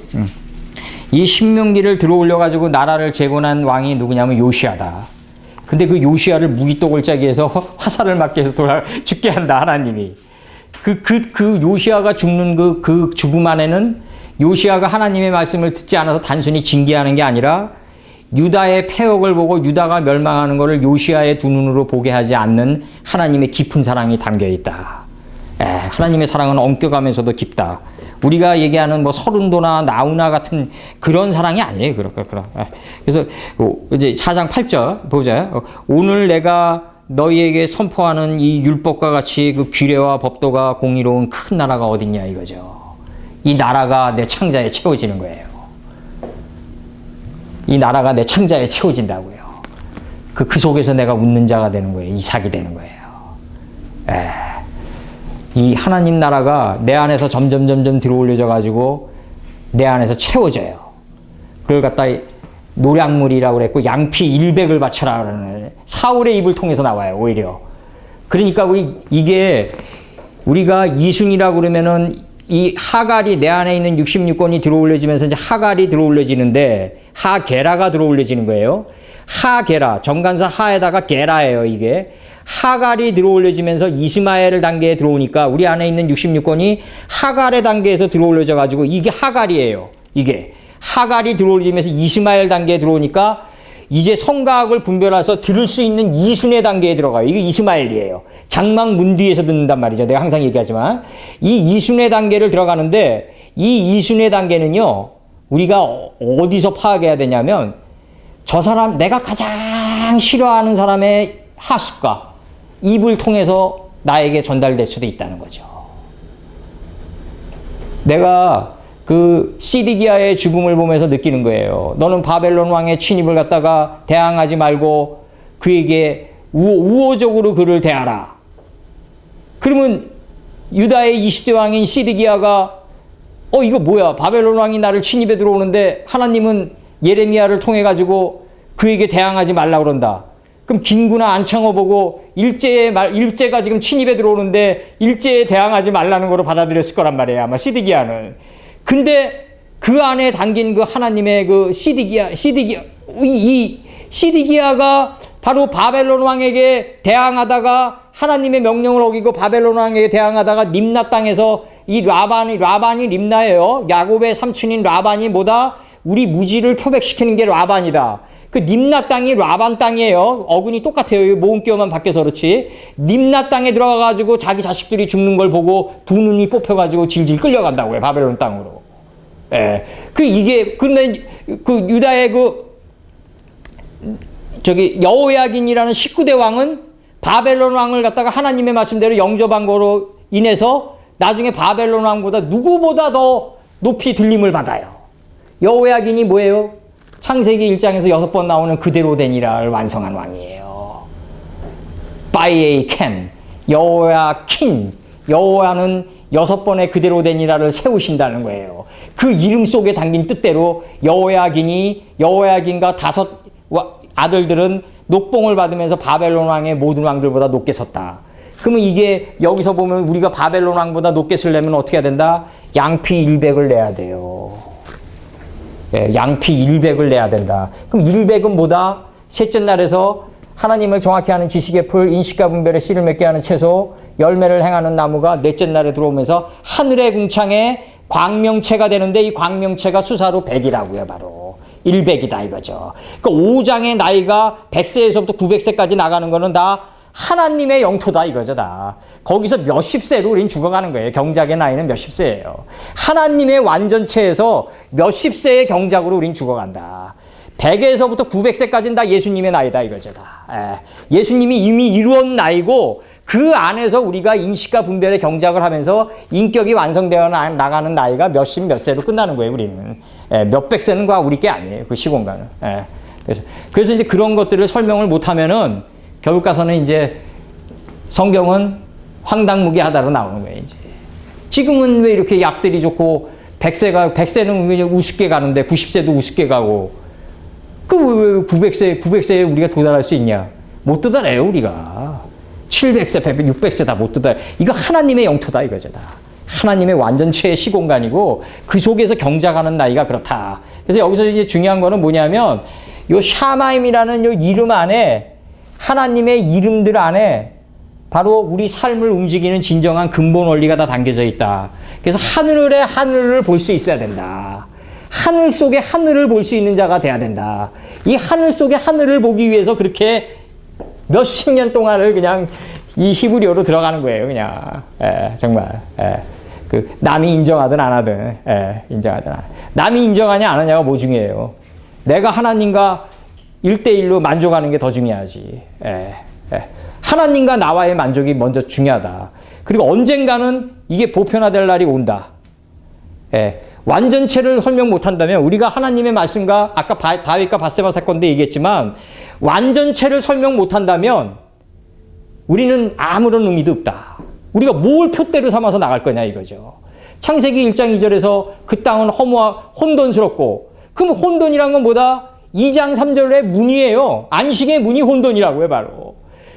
이 신명기를 들어올려가지고 나라를 재건한 왕이 누구냐면 요시아다. 근데 그 요시아를 무기또골짜기에서 화살을 맞게 해서 죽게 한다, 하나님이. 그 요시아가 죽는 그 죽음 안에는 요시아가 하나님의 말씀을 듣지 않아서 단순히 징계하는 게 아니라 유다의 패역을 보고 유다가 멸망하는 것을 요시아의 두 눈으로 보게 하지 않는 하나님의 깊은 사랑이 담겨 있다. 하나님의 사랑은 엄격하면서도 깊다. 우리가 얘기하는 서른도나 나우나 같은 그런 사랑이 아니에요. 그래서 이제 4장 8절 보자. 오늘 내가 너희에게 선포하는 이 율법과 같이 그 규례와 법도가 공의로운 큰 나라가 어딨냐 이거죠. 이 나라가 내 창자에 채워지는 거예요. 이 나라가 내 창자에 채워진다고요. 그 속에서 내가 웃는 자가 되는 거예요. 이삭이 되는 거예요. 이 하나님 나라가 내 안에서 점점 들어올려져 가지고 내 안에서 채워져요. 그걸 갖다 노략물이라고 그랬고 양피 100을 바쳐라 그러는 사울의 입을 통해서 나와요. 오히려. 그러니까 우리가 이승이라고 그러면은 이 하갈이 내 안에 있는 66권이 들어올려지면서 이제 하갈이 들어올려지는데 하게라가 들어올려지는 거예요. 하게라 정관사 하에다가 게라예요. 이게 하갈이 들어올려지면서 이스마엘 단계에 들어오니까 우리 안에 있는 66권이 하갈의 단계에서 들어올려져 가지고 이게 하갈이에요. 이게 하갈이 들어올리면서 이스마엘 단계에 들어오니까 이제 성가학을 분별해서 들을 수 있는 이순의 단계에 들어가요. 이게 이스마엘이에요. 장막 문 뒤에서 듣는단 말이죠. 내가 항상 얘기하지만 이 이순의 단계를 들어가는데 이 이순의 단계는요. 우리가 어디서 파악해야 되냐면 저 사람 내가 가장 싫어하는 사람의 하숙과 입을 통해서 나에게 전달될 수도 있다는 거죠. 내가 그 시디기야의 죽음을 보면서 느끼는 거예요. 너는 바벨론 왕의 침입을 갖다가 대항하지 말고 그에게 우호적으로 그를 대하라. 그러면 유다의 20대 왕인 시디기야가 이거 뭐야? 바벨론 왕이 나를 침입해 들어오는데 하나님은 예레미야를 통해 가지고 그에게 대항하지 말라 그런다. 그럼 김구나 안창호 보고 일제가 지금 침입해 들어오는데 일제에 대항하지 말라는 거로 받아들였을 거란 말이에요. 아마 시드기야는. 근데 그 안에 담긴 그 하나님의 그 이 시드기야가 바로 바벨론 왕에게 대항하다가 하나님의 명령을 어기고 바벨론 왕에게 대항하다가 림나 땅에서 이 라반이 림나예요. 야곱의 삼촌인 라반이 뭐다? 우리 무지를 표백시키는 게 라반이다. 그 림나 땅이 라반 땅이에요. 어근이 똑같아요. 모음기어만 바뀌어서 그렇지. 림나 땅에 들어가가지고 자기 자식들이 죽는 걸 보고 두 눈이 뽑혀가지고 질질 끌려간다고요. 바벨론 땅으로. 예. 그런데 그 유다의 여호야긴이라는 19대 왕은 바벨론 왕을 갖다가 하나님의 말씀대로 영접한 거로 인해서 나중에 바벨론 왕보다 누구보다 더 높이 들림을 받아요. 여호야긴이 뭐예요? 창세기 1장에서 6번 나오는 그대로 되니라를 완성한 왕이에요. 바이에이 캔, 여호야킨, 여호와는 6번의 그대로 되니라를 세우신다는 거예요. 그 이름 속에 담긴 뜻대로 여호야긴과 5 아들들은 녹봉을 받으면서 바벨론 왕의 모든 왕들보다 높게 섰다. 그러면 이게 여기서 보면 우리가 바벨론 왕보다 높게 서려면 어떻게 해야 된다? 양피 100을 내야 돼요. 양피 100을 내야 된다. 그럼 100은 뭐다? 셋째 날에서 하나님을 정확히 아는 지식의 풀, 인식과 분별의 씨를 맺게 하는 채소, 열매를 행하는 나무가 넷째 날에 들어오면서 하늘의 궁창에 광명체가 되는데 이 광명체가 수사로 100이라고요. 바로 100이다 이거죠. 그 5장의 나이가 100세에서부터 900세까지 나가는 거는 다 하나님의 영토다 이거죠. 다. 거기서 몇십 세로 우린 죽어가는 거예요. 경작의 나이는 몇십 세예요. 하나님의 완전체에서 몇십 세의 경작으로 우린 죽어간다. 100에서부터 900세까지는 다 예수님의 나이다 이거죠. 다. 예수님이 이미 이루었는 나이고 그 안에서 우리가 인식과 분별의 경작을 하면서 인격이 완성되어 나가는 나이가 몇십 몇 세로 끝나는 거예요. 우리는. 몇백 세는 우리 게 아니에요. 그 시공간은. 그래서 이제 그런 것들을 설명을 못하면은 결국 가서는 이제 성경은 황당무계하다로 나오는 거예요. 이제. 지금은 왜 이렇게 약들이 좋고 100세는 우습게 가는데 90세도 우습게 가고 왜 900세에 우리가 도달할 수 있냐? 못 도달해요, 우리가. 700세, 600세 다 못 도달. 이거 하나님의 영토다 이거죠. 다. 하나님의 완전체의 시공간이고 그 속에서 경작하는 나이가 그렇다. 그래서 여기서 이제 중요한 거는 뭐냐면 요 샤마임이라는 요 이름 안에 하나님의 이름들 안에 바로 우리 삶을 움직이는 진정한 근본 원리가 다 담겨져 있다. 그래서 하늘을 볼 수 있어야 된다. 하늘 속에 하늘을 볼 수 있는 자가 돼야 된다. 이 하늘 속에 하늘을 보기 위해서 그렇게 몇십 년 동안을 그냥 이 히브리어로 들어가는 거예요. 그냥 정말 그 남이 인정하든 안 하든 인정하든 안 하든. 남이 인정하냐 안 하냐가 뭐 중요해요. 내가 하나님과 1대1로 만족하는 게 더 중요하지. 하나님과 나와의 만족이 먼저 중요하다. 그리고 언젠가는 이게 보편화될 날이 온다. 완전체를 설명 못한다면 우리가 하나님의 말씀과 아까 다윗과 밧세바 사건 때 얘기했지만 완전체를 설명 못한다면 우리는 아무런 의미도 없다. 우리가 뭘 표대로 삼아서 나갈 거냐 이거죠. 창세기 1장 2절에서 그 땅은 허무하 혼돈스럽고 그럼 혼돈이란 건 뭐다? 2장 3절의 문이에요. 안식의 문이 혼돈이라고요. 바로.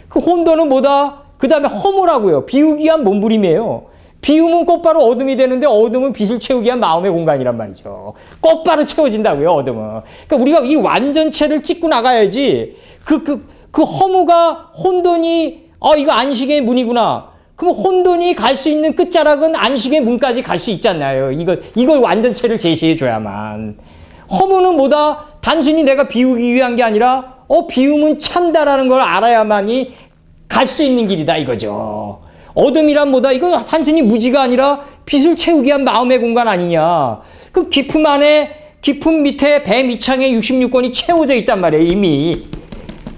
그 혼돈은 뭐다? 그 다음에 허무라고요. 비우기 위한 몸부림이에요. 비우면 곧바로 어둠이 되는데 어둠은 빛을 채우기 위한 마음의 공간이란 말이죠. 곧바로 채워진다고요. 어둠은. 그러니까 우리가 이 완전체를 찍고 나가야지 그 허무가 혼돈이 이거 안식의 문이구나. 그럼 혼돈이 갈 수 있는 끝자락은 안식의 문까지 갈 수 있잖아요. 이걸 완전체를 제시해 줘야만. 허무는 뭐다? 단순히 내가 비우기 위한 게 아니라, 비움은 찬다라는 걸 알아야만이 갈 수 있는 길이다, 이거죠. 어둠이란 뭐다? 이거 단순히 무지가 아니라 빛을 채우기 위한 마음의 공간 아니냐. 그럼 깊음 밑에 배 밑창에 66권이 채워져 있단 말이에요, 이미.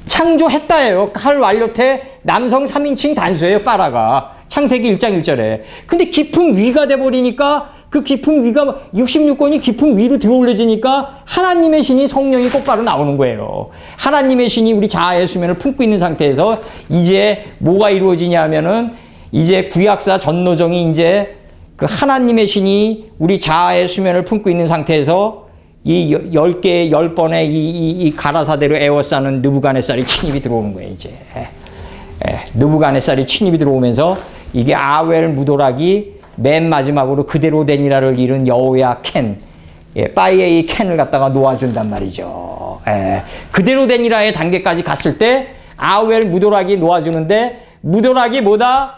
창조했다예요. 칼 완료태 남성 3인칭 단수예요, 빠라가. 창세기 1장 1절에. 근데 깊음 위가 돼버리니까 그 깊음 위가 66권이 깊음 위로 들어올려지니까 하나님의 신이 성령이 똑바로 나오는 거예요. 하나님의 신이 우리 자아의 수면을 품고 있는 상태에서 이제 뭐가 이루어지냐면은 이제 구약사 전노정이 이제 그 하나님의 신이 우리 자아의 수면을 품고 있는 상태에서 이 10개, 10번의 이 가라사대로 에워싸는 느부갓네살이 침입이 들어오는 거예요, 이제. 느부갓네살이 침입이 들어오면서 이게 아웰 무도락이 맨 마지막으로 그대로 되니라를 잃은 여호야 켄, 빠이에이 켄을 갖다가 놓아준단 말이죠. 그대로 되니라의 단계까지 갔을 때 아웰 무도락이 놓아주는데 무도락이 뭐다?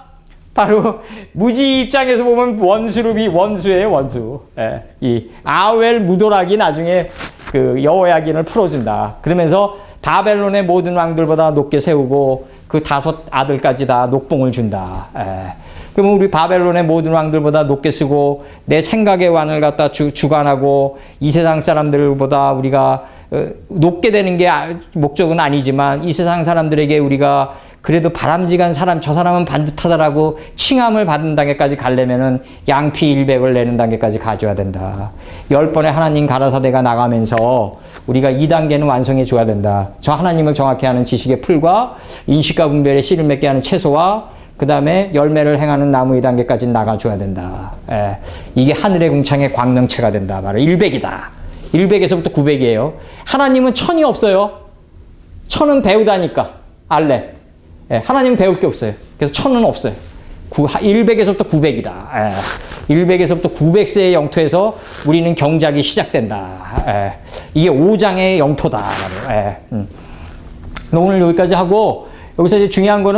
바로 무지 입장에서 보면 원수예요, 원수. 이 아웰 무도락이 나중에 그 여호야긴을 풀어준다. 그러면서 바벨론의 모든 왕들보다 높게 세우고 그 5 아들까지 다 녹봉을 준다. 그러면 우리 바벨론의 모든 왕들보다 높게 쓰고 내 생각의 왕을 갖다 주관하고 이 세상 사람들보다 우리가 높게 되는 게 목적은 아니지만 이 세상 사람들에게 우리가 그래도 바람직한 사람, 저 사람은 반듯하다라고 칭함을 받은 단계까지 가려면은 양피 100을 내는 단계까지 가져야 된다. 10번의 하나님 가라사대가 나가면서 우리가 2단계는 완성해 줘야 된다. 저 하나님을 정확히 아는 지식의 풀과 인식과 분별의 씨를 맺게 하는 채소와 그 다음에 열매를 행하는 나무 2단계까지 나가줘야 된다. 이게 하늘의 궁창의 광명체가 된다. 바로 100이다. 100에서부터 900이에요. 하나님은 천이 없어요. 천은 배우다니까. 알레. 하나님은 배울 게 없어요. 그래서 천은 없어요. 100에서부터 900이다. 100에서부터 900세의 영토에서 우리는 경작이 시작된다. 이게 5장의 영토다. 오늘 여기까지 하고 여기서 이제 중요한 거는